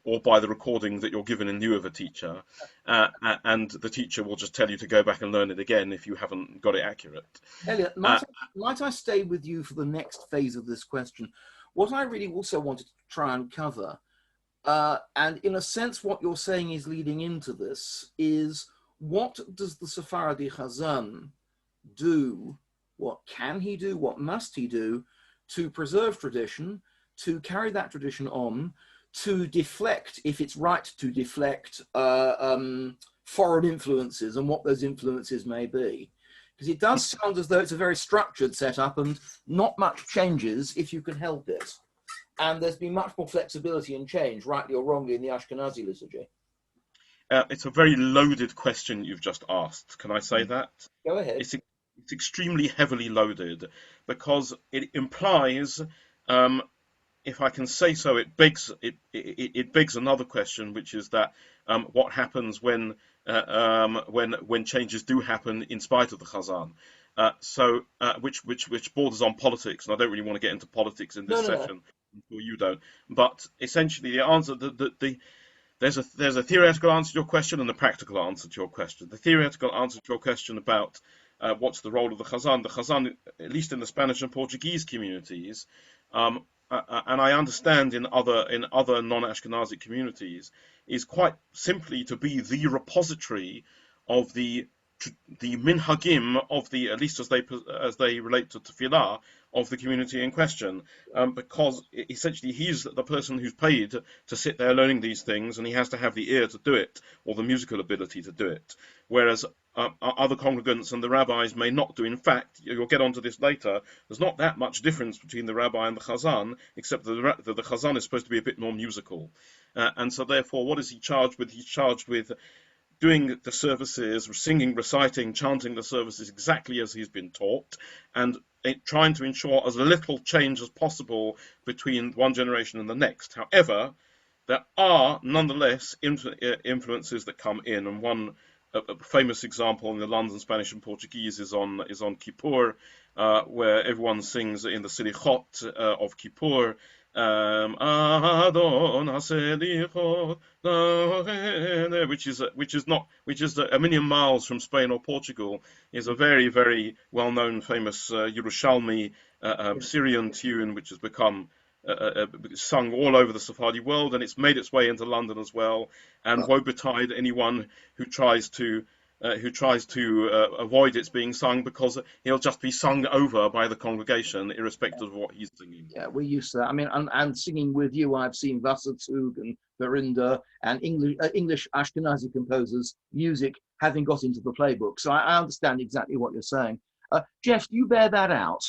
or by the recording that you're given in lieu of a teacher, and the teacher will just tell you to go back and learn it again if you haven't got it accurate. Eliot, might I stay with you for the next phase of this question? What I really also wanted to try and cover, and in a sense what you're saying is leading into this, is what does the Sephardi Chazan do? What can he do? What must he do to preserve tradition, to carry that tradition on, to deflect, if it's right to deflect, foreign influences and what those influences may be? Because it does sound as though it's a very structured setup and not much changes if you can help it. And there's been much more flexibility and change, rightly or wrongly, in the Ashkenazi liturgy. It's a very loaded question you've just asked. Can I say that? Go ahead. It's extremely heavily loaded, because it implies, if I can say so, it begs another question, which is that what happens when changes do happen in spite of the Chazan, which borders on politics, and I don't really want to get into politics in this session. I'm sure you don't. But essentially, the answer there's a theoretical answer to your question and a practical answer to your question. The theoretical answer to your question about what's the role of the Chazan, at least in the Spanish and Portuguese communities, and I understand in other non-Ashkenazi communities, is quite simply to be the repository of the minhagim of the, at least as they relate to tefillah, of the community in question, because essentially he's the person who's paid to sit there learning these things, and he has to have the ear to do it, or the musical ability to do it, whereas other congregants and the rabbis may not do. In fact, you'll get onto this later, there's not that much difference between the rabbi and the chazan, except that the chazan is supposed to be a bit more musical, and so therefore what is he charged with? He's charged with doing the services, singing, reciting, chanting the services exactly as he's been taught, and trying to ensure as little change as possible between one generation and the next. However, there are nonetheless influences that come in, and one famous example in the London Spanish and Portuguese is on Kippur, where everyone sings in the Silichot of Kippur, which is a million miles from Spain or Portugal, is a very, very well-known, famous Yerushalmi Syrian tune, which has become sung all over the Sephardi world, and it's made its way into London as well. And woe betide anyone who tries to avoid its being sung, because he'll just be sung over by the congregation, irrespective of what he's singing. Yeah, we're used to that. I mean, and singing with you, I've seen Wasserzug and Verinda and English Ashkenazi composers' music having got into the playbook. So I understand exactly what you're saying. Jeff, do you bear that out?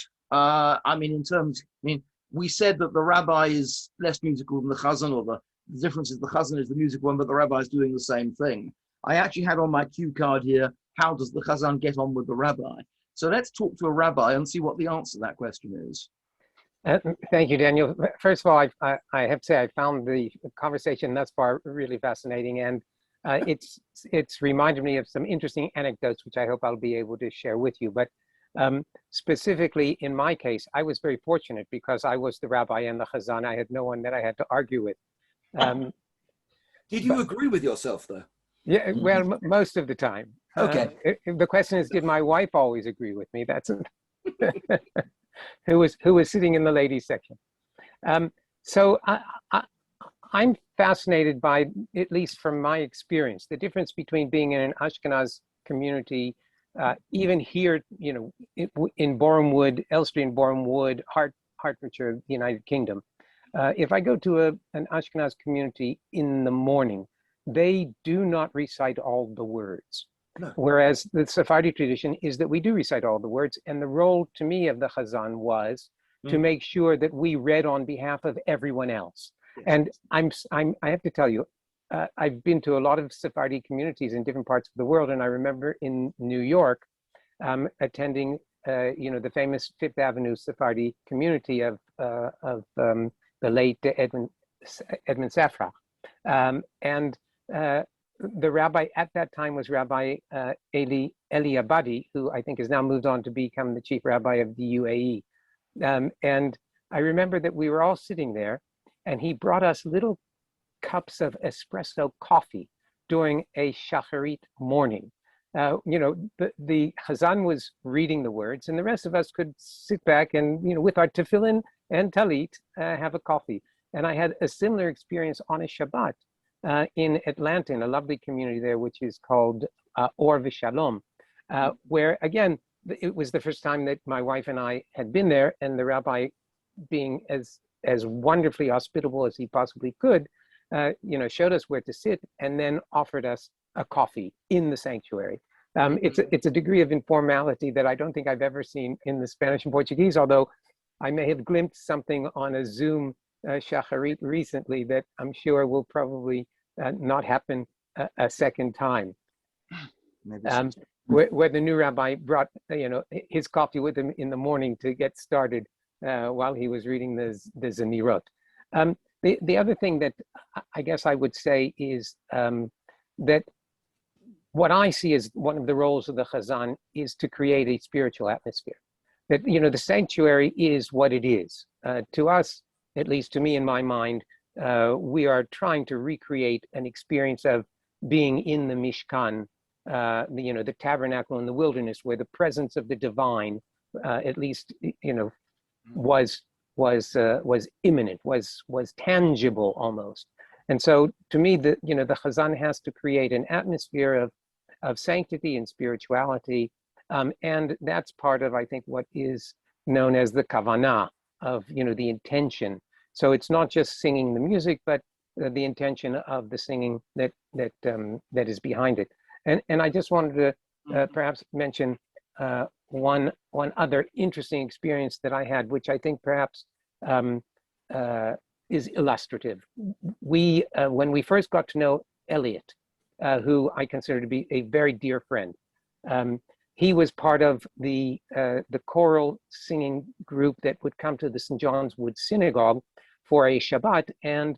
We said that the rabbi is less musical than the chazan, or the difference is the chazan is the musical one, but the rabbi is doing the same thing. I actually had on my cue card here, how does the chazan get on with the rabbi? So let's talk to a rabbi and see what the answer to that question is. Thank you, Daniel. First of all, I have to say I found the conversation thus far really fascinating, and it's reminded me of some interesting anecdotes, which I hope I'll be able to share with you. But specifically in my case, I was very fortunate because I was the rabbi and the chazan. I had no one that I had to argue with. Did you agree with yourself, though? Yeah, well, most of the time. Okay. The question is, did my wife always agree with me? That's who was sitting in the ladies section. So I'm fascinated by, at least from my experience, the difference between being in an Ashkenaz community, even here, in Boreham Wood, Elstree and Boreham Wood, Hertfordshire, the United Kingdom. If I go to an Ashkenaz community in the morning, they do not recite all the words. No. Whereas the Sephardi tradition is that we do recite all the words, and the role to me of the chazan was to make sure that we read on behalf of everyone else. Yes. And I have to tell you, I've been to a lot of Sephardi communities in different parts of the world, and I remember in New York attending, the famous Fifth Avenue Sephardi community of the late Edmund Safra, and the rabbi at that time was Rabbi Eliot, who I think has now moved on to become the chief rabbi of the UAE. And I remember that we were all sitting there, and he brought us little cups of espresso coffee during a shacharit morning. You know, the Chazan was reading the words, and the rest of us could sit back and, you know, with our tefillin and talit, have a coffee. And I had a similar experience on a Shabbat in Atlanta, in a lovely community there, which is called Or V'Shalom, where, again, it was the first time that my wife and I had been there, and the rabbi, being as wonderfully hospitable as he possibly could, you know, showed us where to sit and then offered us a coffee in the sanctuary. It's a degree of informality that I don't think I've ever seen in the Spanish and Portuguese, although I may have glimpsed something on a Zoom shacharit recently that I'm sure will probably not happen a second time. Where the new rabbi brought, you know, his coffee with him in the morning to get started while he was reading the Zemirot. The other thing that I guess I would say is that what I see as one of the roles of the Chazan is to create a spiritual atmosphere. That, you know, the sanctuary is what it is. To us, at least to me in my mind, we are trying to recreate an experience of being in the Mishkan, you know, the tabernacle in the wilderness, where the presence of the divine, at least, you know, was imminent, was tangible almost. And so, to me, the Chazan has to create an atmosphere of sanctity and spirituality, and that's part of, I think, what is known as the kavanah, of, you know, the intention. So it's not just singing the music, but the intention of the singing that is behind it. And I just wanted to perhaps mention one other interesting experience that I had, which I think perhaps is illustrative. We when we first got to know Eliot, who I consider to be a very dear friend, he was part of the choral singing group that would come to the St. John's Wood Synagogue for a Shabbat, and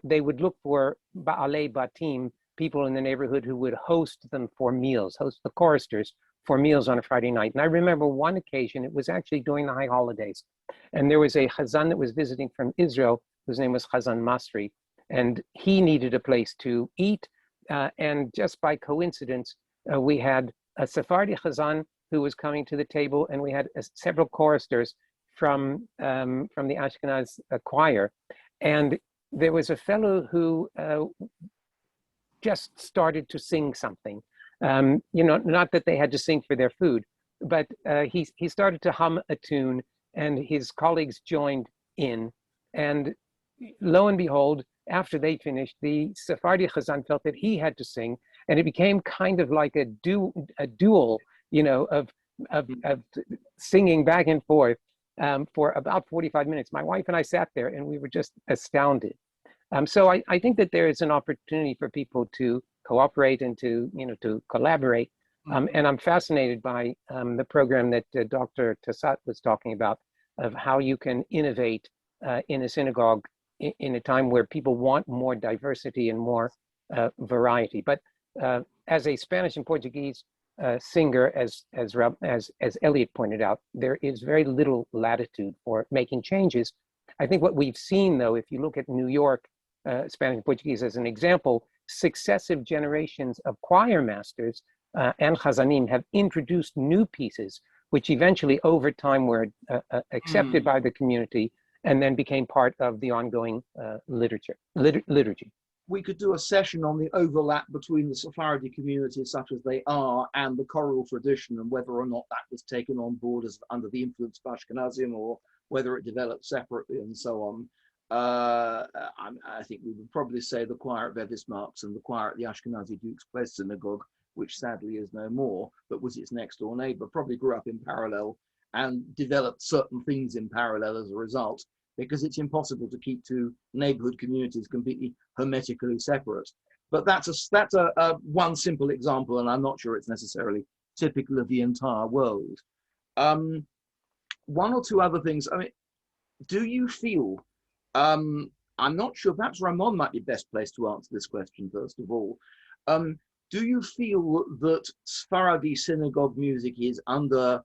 they would look for Ba'alei Batim, people in the neighborhood who would host them for meals, host the choristers for meals on a Friday night. And I remember one occasion, it was actually during the high holidays, and there was a Chazan that was visiting from Israel, whose name was Chazan Masri, and he needed a place to eat, and just by coincidence, we had a Sephardi Chazan who was coming to the table, and we had several choristers from the Ashkenaz choir. And there was a fellow who just started to sing something. You know, not that they had to sing for their food, but he started to hum a tune, and his colleagues joined in. And lo and behold, after they finished, the Sephardi Chazan felt that he had to sing, and it became kind of like a duel, you know, of singing back and forth for about 45 minutes. My wife and I sat there, and we were just astounded. So I think that there is an opportunity for people to cooperate and to, you know, to collaborate. And I'm fascinated by the program that Dr. Tassat was talking about, of how you can innovate in a synagogue in a time where people want more diversity and more variety. But as a Spanish and Portuguese singer, as Eliot pointed out, there is very little latitude for making changes. I think what we've seen, though, if you look at New York, Spanish and Portuguese as an example, successive generations of choir masters and chazanim have introduced new pieces, which eventually over time were accepted by the community and then became part of the ongoing liturgy. We could do a session on the overlap between the Sephardi communities such as they are and the choral tradition, and whether or not that was taken on board as under the influence of Ashkenazim, or whether it developed separately and so on. I think we would probably say the choir at Bevis Marks and the choir at the Ashkenazi Duke's Place Synagogue, which sadly is no more, but was its next door neighbor, probably grew up in parallel and developed certain things in parallel as a result, because it's impossible to keep two neighborhood communities completely hermetically separate. But that's a one simple example, and I'm not sure it's necessarily typical of the entire world. One or two other things. I mean, do you feel, I'm not sure, perhaps Ramon might be best placed to answer this question first of all. Do you feel that Sephardi synagogue music is under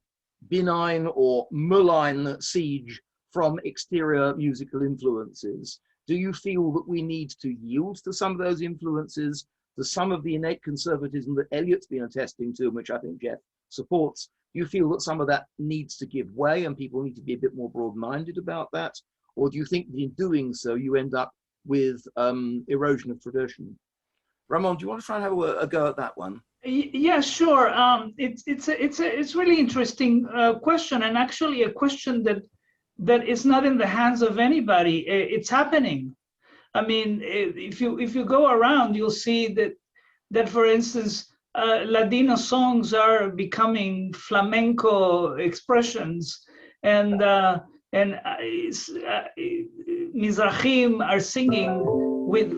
benign or malign siege from exterior musical influences? Do you feel that we need to yield to some of those influences, to some of the innate conservatism that Eliot's been attesting to, which I think Jeff supports? Do you feel that some of that needs to give way and people need to be a bit more broad-minded about that? Or do you think that in doing so, you end up with erosion of tradition? Ramon, do you want to try and have a go at that one? Yeah, sure. It's really interesting question, and actually a question that is not in the hands of anybody. It's happening. I mean, if you go around, you'll see that for instance, Ladino songs are becoming flamenco expressions, and Mizrahim are singing with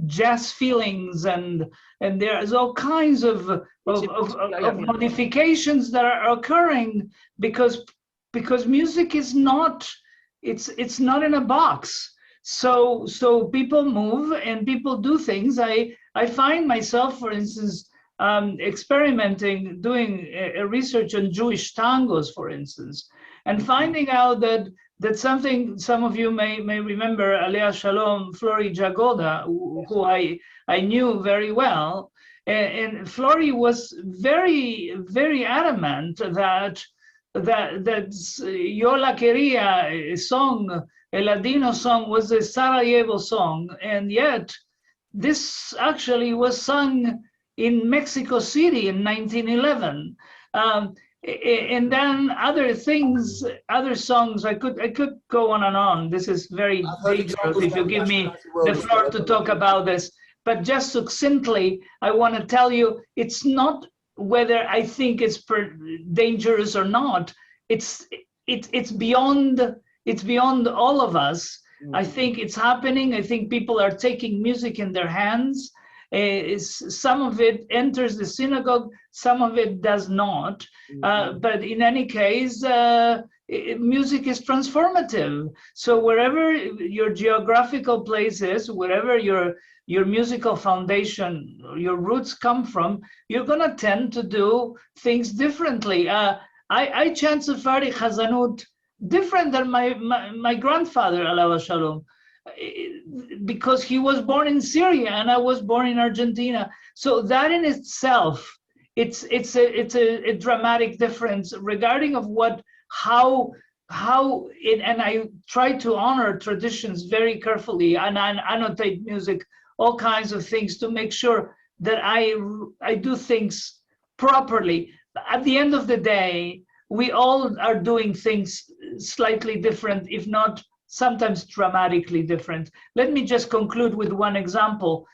jazz feelings, and there's all kinds of modifications that are occurring because music is not, it's not in a box. So people move and people do things. I find myself, for instance, experimenting, doing a research on Jewish tangos, for instance, and finding out that something some of you may remember, Alea Shalom, Flori Jagoda, who I knew very well, and Flori was very, very adamant that Yo La Queria, a song, a Ladino song, was a Sarajevo song, and yet this actually was sung in Mexico City in 1911. And then other things, other songs, I could go on and on. This is very dangerous if you give me the floor to talk about this. But just succinctly, I want to tell you, it's not whether I think it's dangerous or not. It's beyond all of us. I think it's happening. I think people are taking music in their hands. Some of it enters the synagogue, some of it does not. But in any case, music is transformative. So wherever your geographical place is, wherever your musical foundation, your roots come from, you're going to tend to do things differently. I chant Sephardi Chazanut different than my grandfather, Alav Shalom, because he was born in Syria and I was born in Argentina. So that in itself, it's a dramatic difference regarding of how and I try to honor traditions very carefully, and I annotate music, all kinds of things to make sure that I do things properly. At the end of the day, we all are doing things slightly different, if not sometimes dramatically different. Let me just conclude with one example.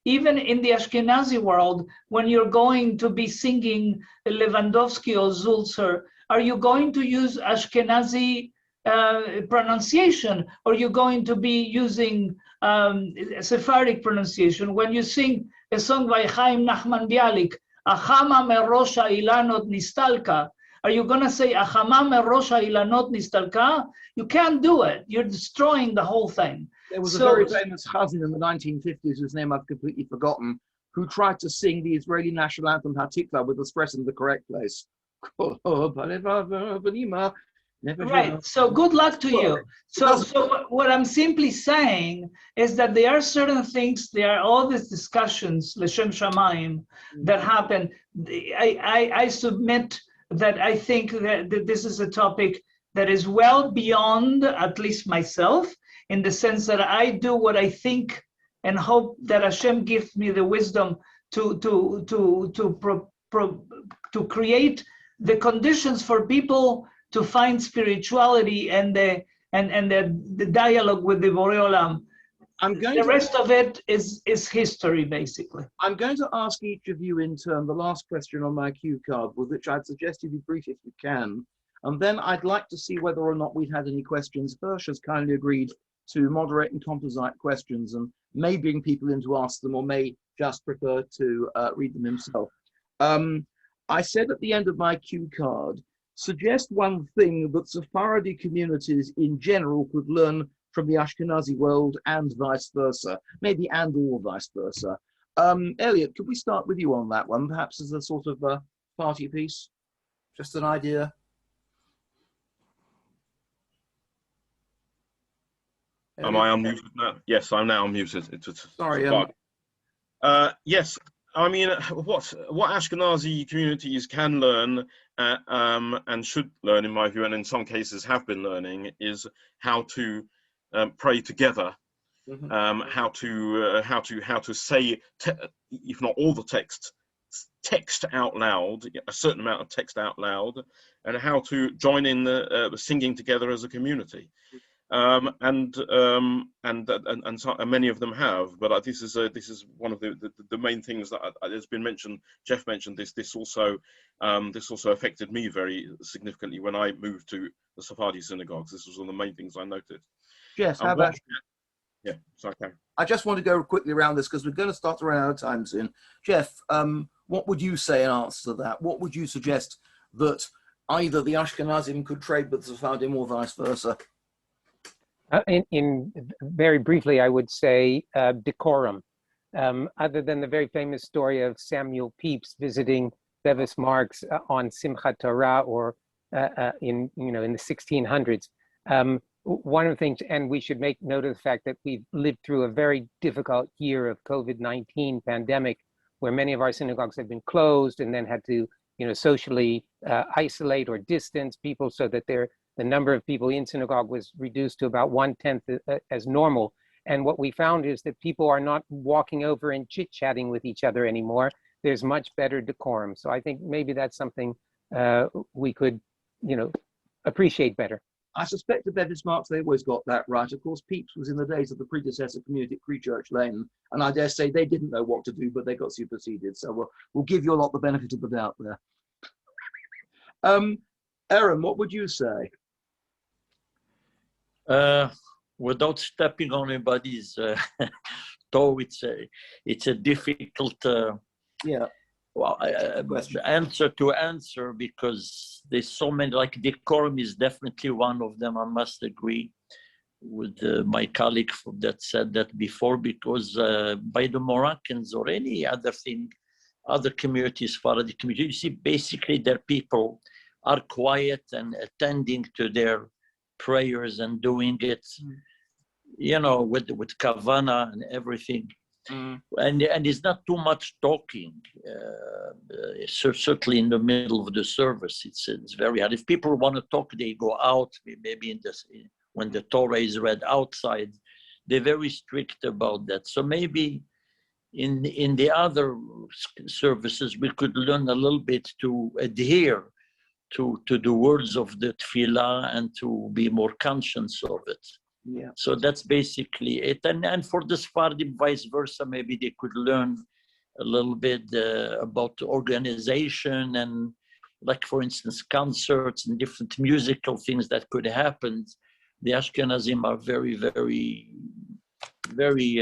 Even in the Ashkenazi world, when you're going to be singing Lewandowski or Zulzer, are you going to use Ashkenazi pronunciation, or are you going to be using Sephardic pronunciation? When you sing a song by Chaim Nachman Bialik, Achama merosha ilanot nistalka, are you going to say Achama merosha ilanot nistalka? You can't do it. You're destroying the whole thing. There was a very famous Chazan in the 1950s, whose name I've completely forgotten, who tried to sing the Israeli national anthem Hatikva with the stress in the correct place. Right. So good luck to you. So what I'm simply saying is that there are certain things, there are all these discussions, L'Shem Shamayim, that happen. I submit that I think that this is a topic that is well beyond at least myself, in the sense that I do what I think and hope that Hashem gives me the wisdom to create the conditions for people to find spirituality and the dialogue with the Borei Olam. The rest of it is history, basically. I'm going to ask each of you in turn the last question on my cue card, with which I'd suggest you be brief if you can. And then I'd like to see whether or not we've had any questions. Hirsch has kindly agreed to moderate and composite questions and may bring people in to ask them, or may just prefer to read them himself. I said at the end of my cue card, suggest one thing that Sephardi communities in general could learn from the Ashkenazi world and vice versa, maybe and or vice versa. Eliot, could we start with you on that one, perhaps as a sort of party piece? Just an idea. Am I unmuted now? Yes, I'm now unmuted. It's Sorry. a bug. Yes, I mean, what Ashkenazi communities can learn and should learn, in my view, and in some cases have been learning, is how to pray together. How to say, if not all the text out loud, a certain amount of text out loud, and how to join in the singing together as a community. And many of them have, but this is one of the main things that has been mentioned. Jeff mentioned this. This also affected me very significantly when I moved to the Sephardi synagogues. This was one of the main things I noted. Yes, how about? Yeah, sorry. I just want to go quickly around this because we're going to start to run out of time soon. Jeff, what would you say in answer to that? What would you suggest that either the Ashkenazim could trade with the Sephardim or vice versa? In very briefly, I would say decorum. Other than the very famous story of Samuel Pepys visiting Bevis Marks on Simchat Torah or in the 1600s. One of the things, and we should make note of the fact that we've lived through a very difficult year of COVID-19 pandemic, where many of our synagogues have been closed and then had to, socially isolate or distance people so that the number of people in synagogue was reduced to about 1/10 as normal. And what we found is that people are not walking over and chit-chatting with each other anymore. There's much better decorum. So I think maybe that's something we could, appreciate better. I suspect the Bevis Marks, they always got that right. Of course, Pepys was in the days of the predecessor community at Pre-Church Lane, and I dare say they didn't know what to do, but they got superseded. So we'll give you a lot the benefit of the doubt there. Aaron, what would you say? Without stepping on anybody's toe, it's a difficult answer to answer, because there's so many, like decorum is definitely one of them. I must agree with my colleague that said that before, because by the Moroccans or any other thing, other communities, Sephardi community, you see basically their people are quiet and attending to their prayers and doing it, with kavana and everything. And it's not too much talking, certainly in the middle of the service. It's very hard. If people want to talk, they go out, maybe when the Torah is read outside. They're very strict about that. So maybe in the other services, we could learn a little bit to adhere to the words of the tefillah and to be more conscious of it. Yeah. So that's basically it. And for the Sephardim, vice versa, maybe they could learn a little bit about organization and, like, for instance, concerts and different musical things that could happen. The Ashkenazim are very, very, very,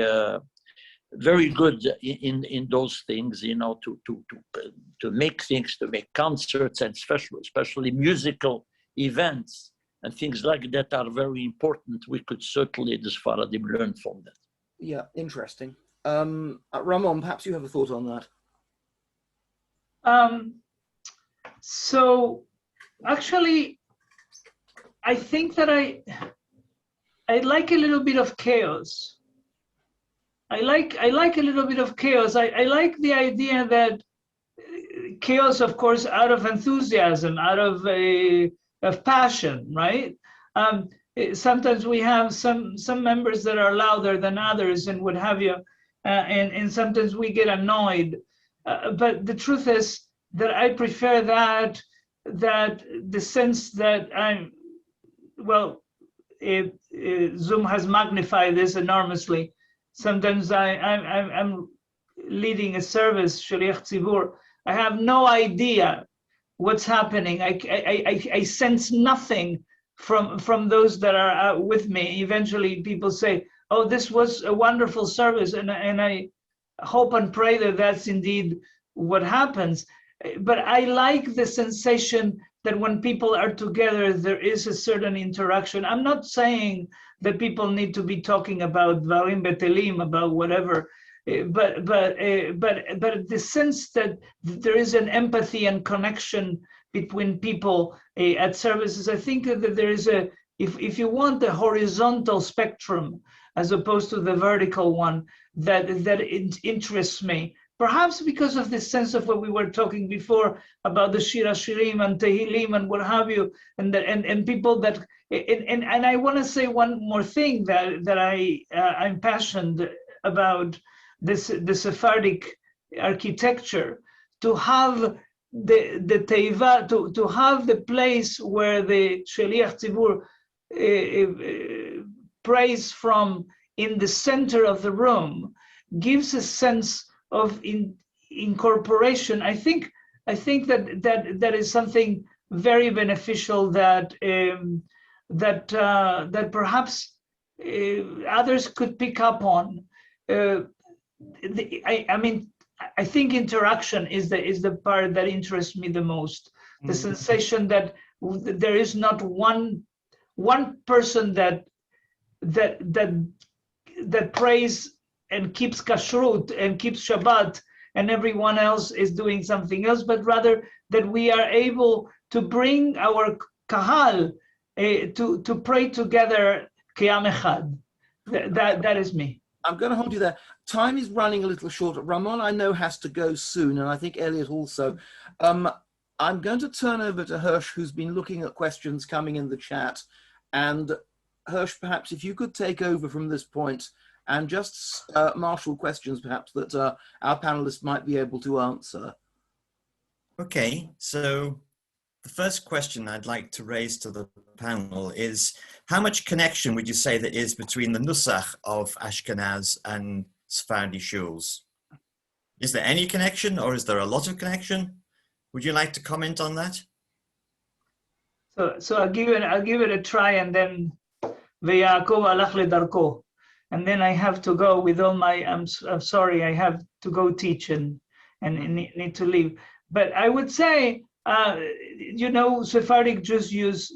very good in those things, to make things, to make concerts, and especially musical events. And things like that are very important. We could certainly, the Sephardim, learn from that. Yeah, interesting. Ramon, perhaps you have a thought on that. So actually, I think that I like a little bit of chaos. I like a little bit of chaos. I like the idea that chaos, of course, out of enthusiasm, out of passion, right? Sometimes we have some members that are louder than others and what have you, and sometimes we get annoyed. But the truth is that I prefer that the sense that Zoom has magnified this enormously. Sometimes I'm leading a service, Shaliach Tzibur. I have no idea what's happening. I sense nothing from those that are with me. Eventually people say, oh, this was a wonderful service, and I hope and pray that that's indeed what happens. But I like the sensation that when people are together, there is a certain interaction. I'm not saying that people need to be talking about Dvarim Betelim, about whatever, but the sense that there is an empathy and connection between people at services. I think that there is a, if you want, a horizontal spectrum as opposed to the vertical one that it interests me. Perhaps because of this sense of what we were talking before about the Shir Hashirim and Tehillim and what have you, and people that, and I want to say one more thing that I'm passionate about, the Sephardic architecture, to have the teiva, to have the place where the Sheliach Tzibur prays from in the center of the room, gives a sense of incorporation. I think that is something very beneficial that perhaps others could pick up on. I think interaction is the part that interests me the most. The sensation that there is not one person that prays and keeps kashrut and keeps Shabbat, and everyone else is doing something else, but rather that we are able to bring our kahal to pray together k'yam echad. That is me. I'm going to hold you there. Time is running a little short. Ramon, I know, has to go soon, and I think Eliot also. I'm going to turn over to Hirsch, who's been looking at questions coming in the chat. And Hirsch, perhaps if you could take over from this point and just marshal questions, perhaps, that our panelists might be able to answer. Okay, so the first question I'd like to raise to the panel is, how much connection would you say there is between the nusach of Ashkenaz and Sephardi shuls? Is there any connection, or is there a lot of connection? Would you like to comment on that? So I'll give it a try, and then Ve'Yaakov alach ledarko, and then I have to go with all my. I'm sorry, I have to go teach and need to leave. But I would say, Sephardic Jews use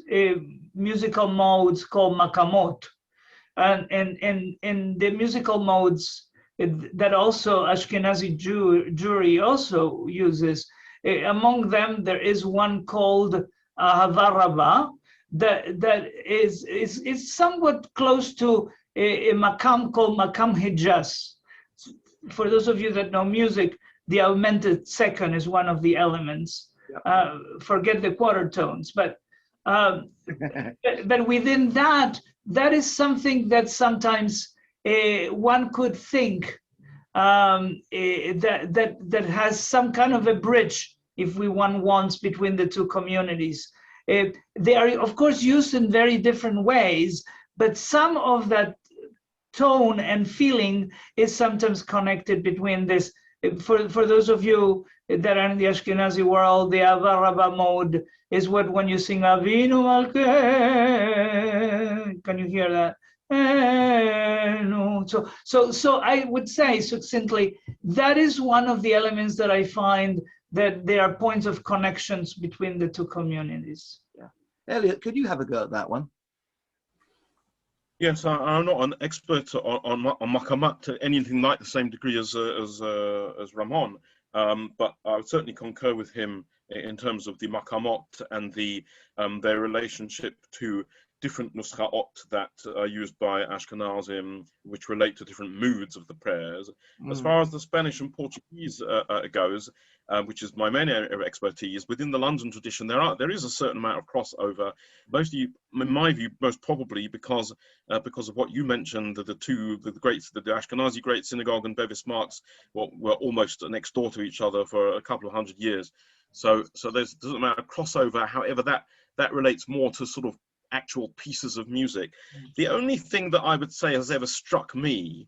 musical modes called makamot, and the musical modes that also Ashkenazi Jewry also uses. Among them, there is one called Ahava Rabbah that is somewhat close to a makam called makam hijaz. For those of you that know music, the augmented second is one of the elements. Forget the quarter tones, but within that is something that sometimes one could think that has some kind of a bridge, if one wants, between the two communities. They are, of course, used in very different ways, but some of that tone and feeling is sometimes connected between this. For those of you that are in the Ashkenazi world, the Ahava Rabbah mode is what, when you sing Avinu Malkeh, can you hear that? So I would say succinctly, that is one of the elements that I find that there are points of connections between the two communities. Yeah. Eliot, could you have a go at that one? Yes, I'm not an expert on makamat to anything like the same degree as Ramon, but I would certainly concur with him in terms of the makamot and their relationship to different nuschaot that are used by Ashkenazim, which relate to different moods of the prayers. As far as the Spanish and Portuguese goes, which is my main area of expertise, within the London tradition, there is a certain amount of crossover. Mostly, in my view, most probably because of what you mentioned, the Ashkenazi great Synagogue and Bevis Marks were almost next door to each other for a couple of hundred years. So there's a amount of crossover. However, that relates more to sort of actual pieces of music. The only thing that I would say has ever struck me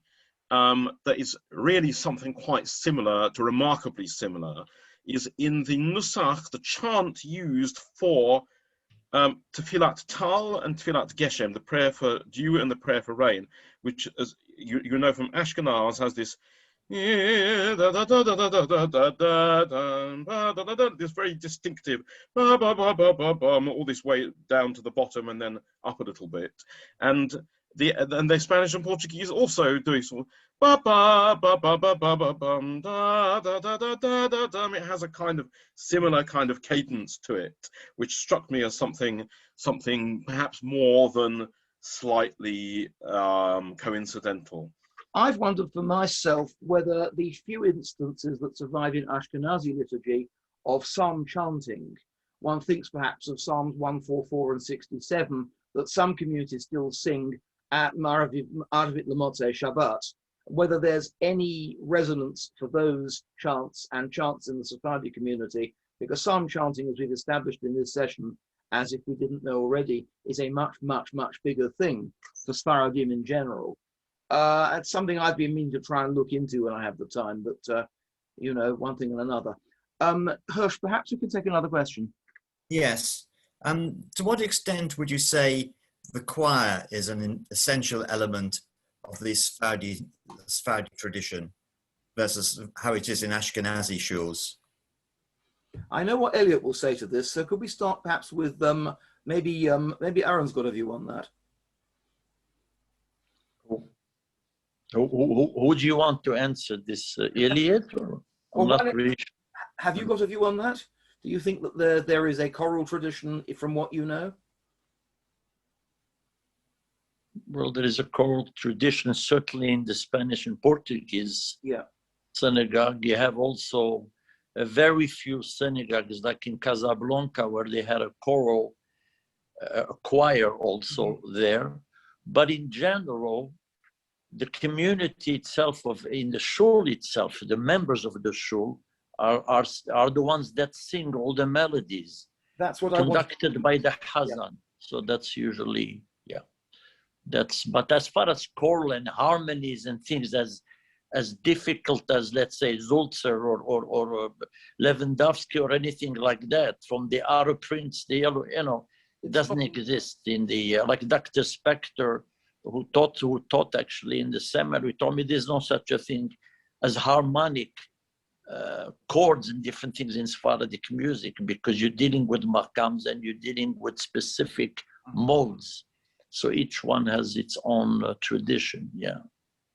that is really something quite similar to remarkably similar is in the Nusach, the chant used for Tefillat Tal and Tefillat Geshem, the prayer for dew and the prayer for rain, which, as you know from Ashkenaz, has this This very distinctive all this way down to the bottom and then up a little bit, and the Spanish and Portuguese also doing sort of it has a kind of similar kind of cadence to it, which struck me as something perhaps more than slightly coincidental. I've wondered for myself whether the few instances that survive in Ashkenazi liturgy of psalm chanting, one thinks perhaps of Psalms 144 and 67, that some communities still sing at Arvit L'Motzei Shabbat, whether there's any resonance for those chants and chants in the Sephardi community, because psalm chanting, as we've established in this session, as if we didn't know already, is a much, much, much bigger thing for Sephardim in general. It's something I've been meaning to try and look into when I have the time, but you know, one thing and another. Hirsch, perhaps we could take another question. Yes. To what extent would you say the choir is an essential element of the Sephardi tradition versus how it is in Ashkenazi shuls? I know what Eliot will say to this, so could we start perhaps with maybe Aaron's got a view on that. Who do you want to answer this, Eliot? Or not really? Have you got a view on that? Do you think that there is a choral tradition from what you know? Well, there is a choral tradition, certainly in the Spanish and Portuguese synagogue. You have also a very few synagogues, like in Casablanca, where they had a choral choir also there. But in general, the community itself in the shul itself, the members of the shul are the ones that sing all the melodies. That's what conducted by the Hazan. So that's usually, but as far as choral and harmonies and things as difficult as, let's say, Zulzer or Lewandowski or anything like that, from the Arab Prince, the yellow, it doesn't exist in the, like Dr. Spector, who taught actually in the seminary, told me there's no such a thing as harmonic chords and different things in Sephardic music, because you're dealing with makams and you're dealing with specific modes. So each one has its own tradition,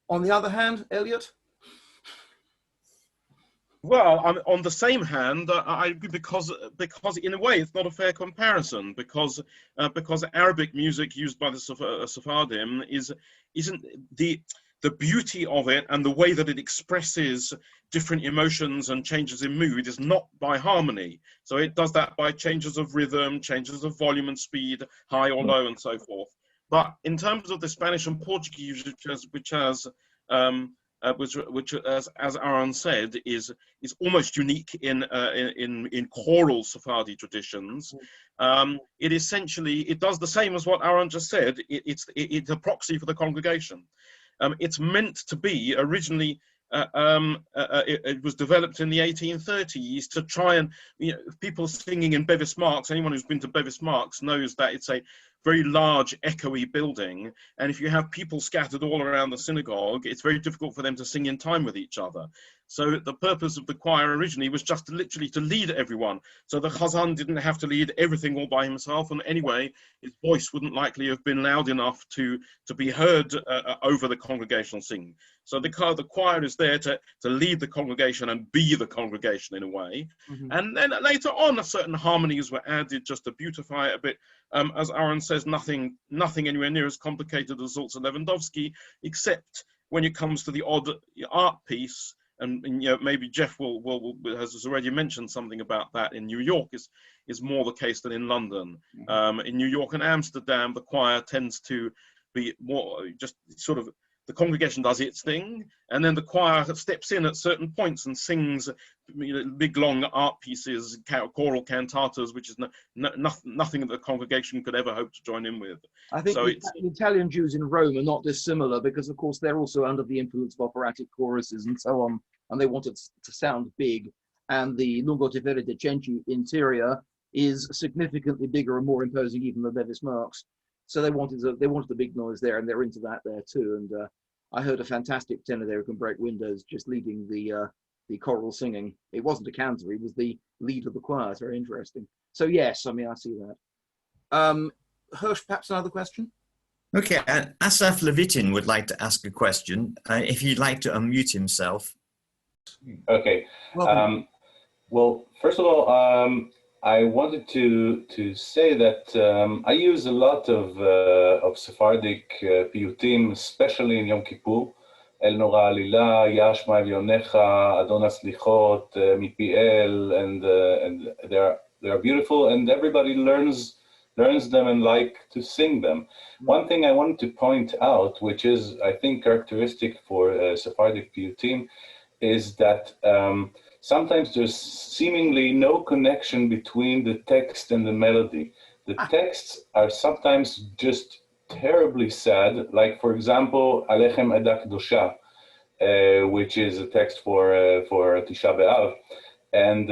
On the other hand, Eliot? Well, on the same hand, because in a way it's not a fair comparison, because Arabic music used by the Sephardim isn't the beauty of it, and the way that it expresses different emotions and changes in mood is not by harmony. So it does that by changes of rhythm, changes of volume and speed, high or low, and so forth. But in terms of the Spanish and Portuguese, which as Aaron said, is almost unique in choral Sephardi traditions. It essentially, it does the same as what Aaron just said. It's a proxy for the congregation. It's meant to be originally. It was developed in the 1830s to try and, people singing in Bevis Marks. Anyone who's been to Bevis Marks knows that it's a very large, echoey building, and if you have people scattered all around the synagogue, it's very difficult for them to sing in time with each other. So the purpose of the choir originally was just literally to lead everyone. So the Chazan didn't have to lead everything all by himself, and anyway, his voice wouldn't likely have been loud enough to be heard over the congregational singing. So the choir is there to lead the congregation and be the congregation in a way. And then later on, certain harmonies were added just to beautify it a bit. As Aaron says, nothing anywhere near as complicated as Zulzer Lewandowski, except when it comes to the odd art piece. And maybe Jeff has already mentioned something about that. In New York is more the case than in London. In New York and Amsterdam, the choir tends to be more just sort of, the congregation does its thing, and then the choir steps in at certain points and sings big long art pieces, choral cantatas, which is nothing that the congregation could ever hope to join in with. I think the Italian Jews in Rome are not dissimilar, because of course they're also under the influence of operatic choruses and so on, and they want it to sound big. And the Lungo Tevere de Cenci interior is significantly bigger and more imposing even than Bevis Marks. So they wanted the big noise there, and they're into that there too. And I heard a fantastic tenor there who can break windows just leading the choral singing. It wasn't a cantor, he was the lead of the choir. It's very interesting. So yes, I mean, I see that. Hirsch, perhaps another question? Okay, Asaf Levitin would like to ask a question. If he'd like to unmute himself. Okay. Well, first of all, I wanted to say that I use a lot of Sephardic piyutim, especially in Yom Kippur. El Nora Alila, Yashma Yonecha, Adon Aslichot, Mipiel, and they are beautiful, and everybody learns them and like to sing them. One thing I wanted to point out, which is I think characteristic for Sephardic piyutim, is that sometimes there's seemingly no connection between the text and the melody. The texts are sometimes just terribly sad, like for example, Alechem Eda Kedosha, which is a text for Tisha B'Av, and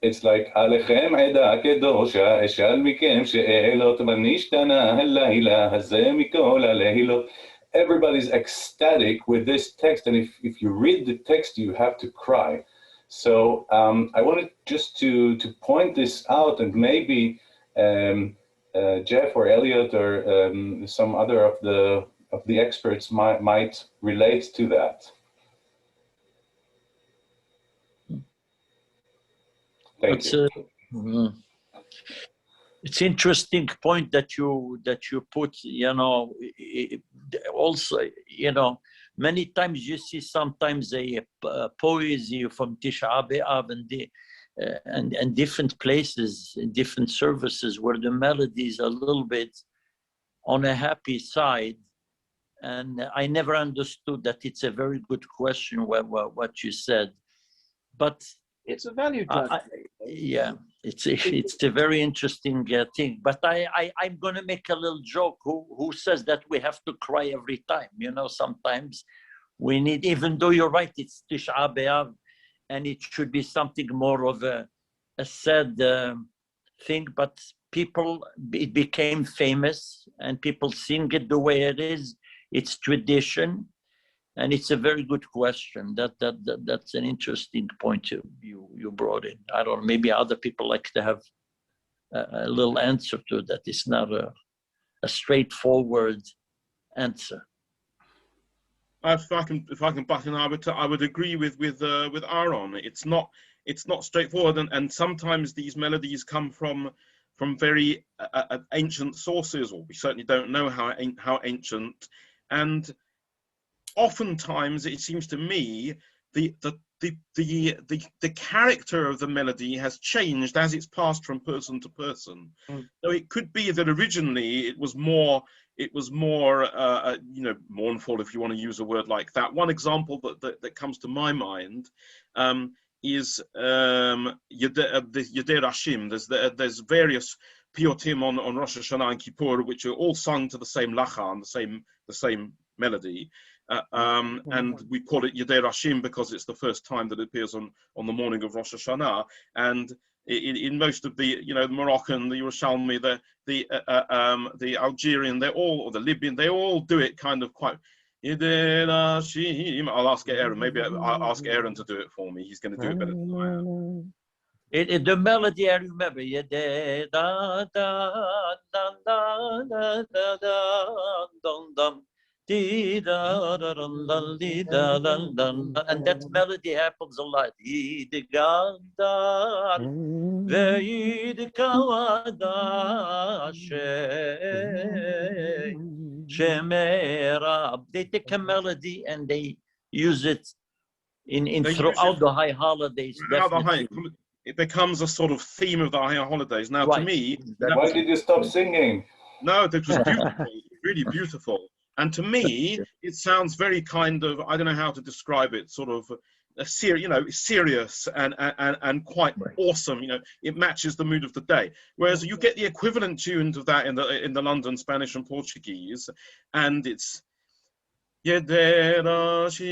it's like Alechem Eda Kedosha, Eshal Mikem She'elot Manishtana Halayla Hazeh Mikol Alehilot. Everybody's ecstatic with this text, and if you read the text, you have to cry. So I wanted just to point this out, and maybe Jeff or Eliot or some other of the experts might relate to that. Thank you. It's interesting point that you put. You know, also, you know, many times you see sometimes a poesy from Tisha B'Av and different places, different services where the melody is a little bit on a happy side. And I never understood that. It's a very good question what you said, but it's a value judgment. Yeah, it's a very interesting thing. But I'm going to make a little joke. Who says that we have to cry every time? You know, sometimes we need, even though you're right, it's Tisha B'Av, and it should be something more of a sad thing. But it became famous, and people sing it the way it is. It's tradition. And it's a very good question. That's an interesting point you brought in. I don't know, maybe other people like to have a little answer to that. It's not a straightforward answer. If I can butt in, I would agree with Aaron. It's not straightforward, and sometimes these melodies come from very ancient sources, or we certainly don't know how ancient, and oftentimes it seems to me the character of the melody has changed as it's passed from person to person. So it could be that originally it was more you know, mournful, if you want to use a word like that. One example that comes to my mind is the Yedei Rashim. There's various piyutim on Rosh Hashanah and Kippur which are all sung to the same lachan, the same melody. And we call it Yedei Rashim because it's the first time that it appears on the morning of Rosh Hashanah. And in most of the, you know, the Moroccan, the Yerushalmi, the Algerian, they're all, or the Libyan, they all do it kind of quite. Yedei Rashim. I'll ask Aaron. Maybe I'll ask Aaron to do it for me. He's going to do it better than I am. The melody I remember. Yedei da da da da da da da da. And that melody happens a lot. They take a melody and they use it in throughout the high holidays. It becomes a sort of theme of the high holidays. Now, right. To me, why did you stop singing? No, that was beautiful, really beautiful. And to me, it sounds very kind of, I don't know how to describe it, sort of serious and quite awesome. You know, it matches the mood of the day. Whereas you get the equivalent tunes of that in the London Spanish and Portuguese, and it's Yederashim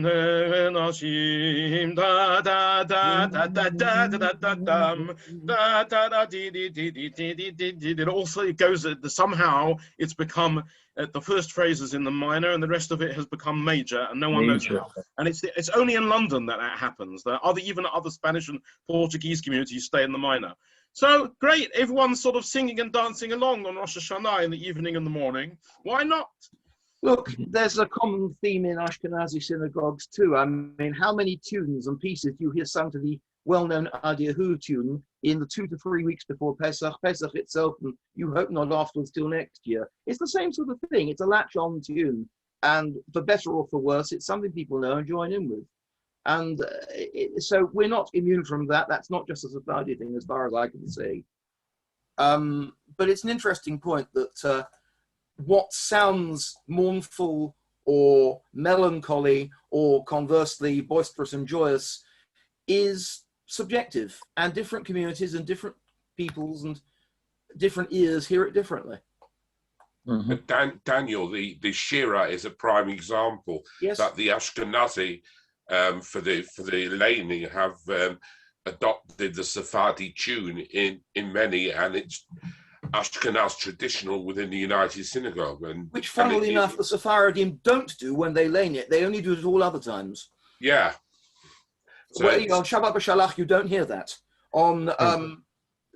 Nerenashim da da da da da da da da dum da da da di di di di di di di di. It also it goes somehow it's become the first phrase is in the minor and the rest of it has become major and no one knows how. And it's only in London that happens. There are even other Spanish and Portuguese communities stay in the minor. So great, everyone's sort of singing and dancing along on Rosh Hashanah in the evening and the morning. Why not? Look, there's a common theme in Ashkenazi synagogues too. I mean, how many tunes and pieces do you hear sung to the well-known Adiahu tune in the 2 to 3 weeks before Pesach, Pesach itself, and you hope not afterwards till next year? It's the same sort of thing. It's a latch-on tune. And for better or for worse, it's something people know and join in with. And so we're not immune from that. That's not just a Sephardi thing as far as I can see. But it's an interesting point that what sounds mournful or melancholy or conversely boisterous and joyous is subjective, and different communities and different peoples and different ears hear it differently. Mm-hmm. Daniel, the Shira is a prime example. Yes. That the Ashkenazi for the laning have adopted the Sephardi tune in many, and it's Ashkenaz traditional within the United Synagogue. Which, funnily enough, the Sephardim don't do when they lane it. They only do it all other times. Yeah. So on Shabbat B'Shalach, you don't hear that. On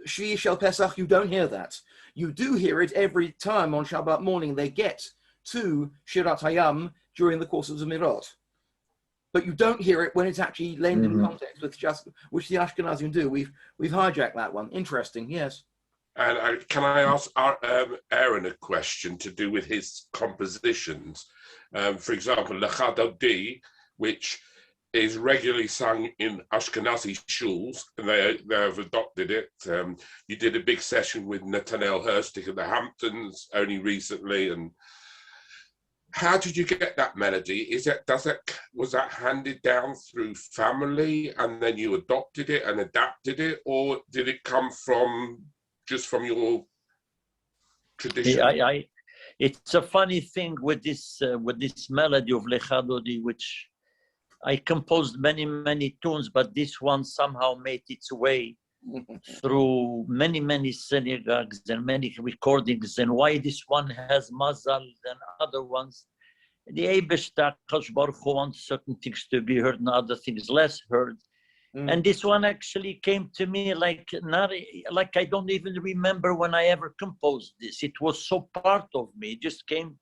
Shvi Shel Pesach, you don't hear that. You do hear it every time on Shabbat morning they get to Shirat Hayam during the course of Zemirot. But you don't hear it when it's actually laned in context, which the Ashkenazim do. We've hijacked that one. Interesting, yes. And can I ask Aaron a question to do with his compositions? For example, Lechadodi, which is regularly sung in Ashkenazi shuls, and they have adopted it. You did a big session with Nathaniel Hurstig at the Hamptons only recently. And how did you get that melody? Was that handed down through family, and then you adopted it and adapted it, or did it come from just from your tradition? It's a funny thing with this melody of Lechadodi, which I composed many tunes, but this one somehow made its way through many synagogues and many recordings. And why this one has mazal than other ones? The Eibeshter Kadosh Baruch Hu wants certain things to be heard and other things less heard. And this one actually came to me like I don't even remember when I ever composed this. It was so part of me. It just came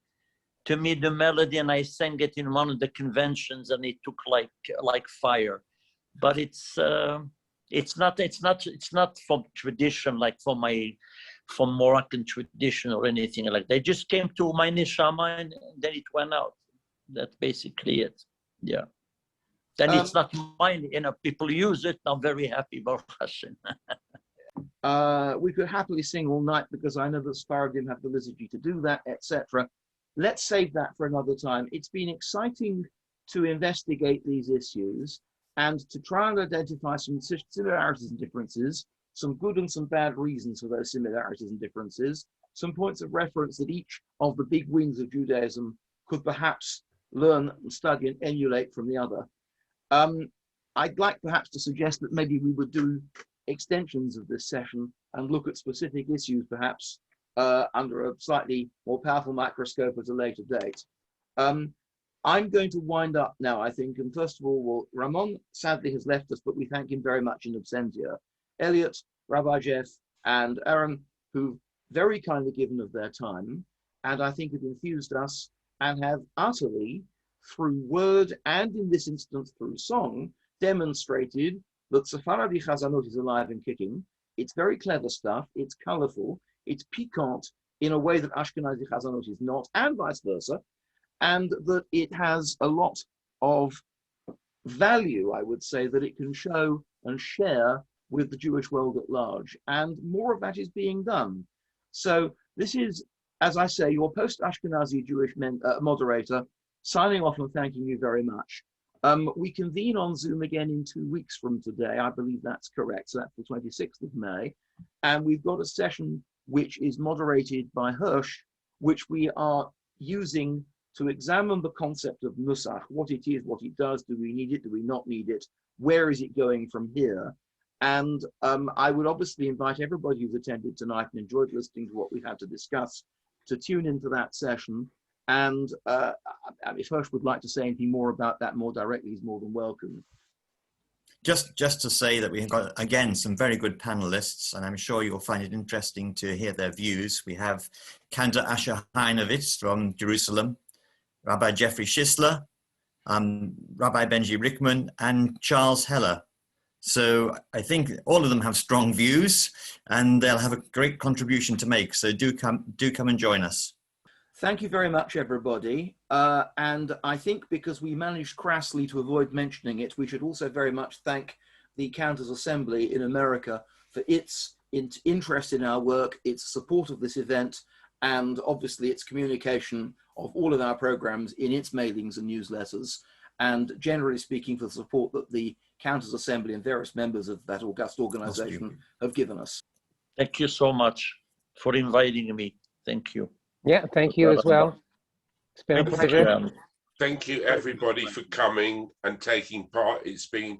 to me, the melody, and I sang it in one of the conventions, and it took like fire. But it's not from tradition, like from Moroccan tradition or anything like that. It just came to my neshama, and then it went out. That's basically it. Yeah. Then it's not mine. People use it. I'm very happy, Baruch Hashem. We could happily sing all night because I know the Sephardim have the liturgy to do that, etc. Let's save that for another time. It's been exciting to investigate these issues and to try and identify some similarities and differences, some good and some bad reasons for those similarities and differences, some points of reference that each of the big wings of Judaism could perhaps learn and study and emulate from the other. I'd like perhaps to suggest that maybe we would do extensions of this session and look at specific issues perhaps under a slightly more powerful microscope at a later date. I'm going to wind up now, I think, and first of all, Ramon sadly has left us, but we thank him very much in absentia. Eliot, Rabbi Jeff, and Aaron, who've very kindly given of their time, and I think have infused us and have utterly, through word and in this instance through song, demonstrated that Sephardi Chazanot is alive and kicking. It's very clever stuff, it's colourful, it's piquant in a way that Ashkenazi Chazanot is not, and vice versa, and that it has a lot of value, I would say, that it can show and share with the Jewish world at large, and more of that is being done. So this is, as I say, your post-Ashkenazi Jewish moderator, signing off and thanking you very much. We convene on Zoom again in 2 weeks from today. I believe that's correct. So that's the 26th of May. And we've got a session which is moderated by Hirsch, which we are using to examine the concept of nusach, what it is, what it does, do we need it, do we not need it, where is it going from here? And I would obviously invite everybody who's attended tonight and enjoyed listening to what we had to discuss to tune into that session. And if Hirsch would like to say anything more about that more directly, he's more than welcome. Just to say that we've got, again, some very good panelists, and I'm sure you'll find it interesting to hear their views. We have Cantor Asher Heinovitz from Jerusalem, Rabbi Jeffrey Schisler, Rabbi Benji Rickman, and Charles Heller. So I think all of them have strong views, and they'll have a great contribution to make. So do come and join us. Thank you very much, everybody. And I think because we managed crassly to avoid mentioning it, we should also very much thank the Cantors Assembly in America for its interest in our work, its support of this event, and obviously its communication of all of our programs in its mailings and newsletters, and generally speaking for the support that the Cantors Assembly and various members of that august organization have given us. Thank you so much for inviting me. Thank you. Yeah, thank you as well. It's been a pleasure. Thank you, everybody, for coming and taking part. It's been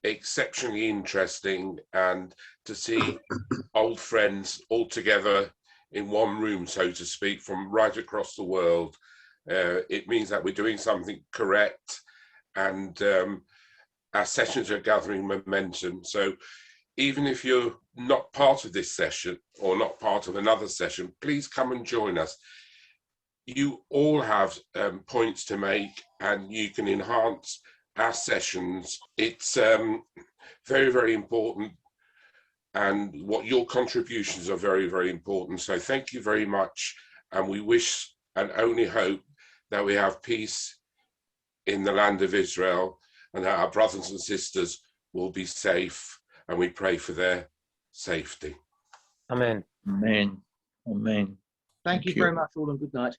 exceptionally interesting, and to see old friends all together in one room, so to speak, from right across the world. It means that we're doing something correct, and our sessions are gathering momentum. So even if you're not part of this session or not part of another session, please come and join us. You all have points to make, and you can enhance our sessions. It's very, very important, and what your contributions are very, very important. So thank you very much, and we wish and only hope that we have peace in the land of Israel, and that our brothers and sisters will be safe, and we pray for their safety. Amen. Amen. Amen. Thank you very much, all, and good night.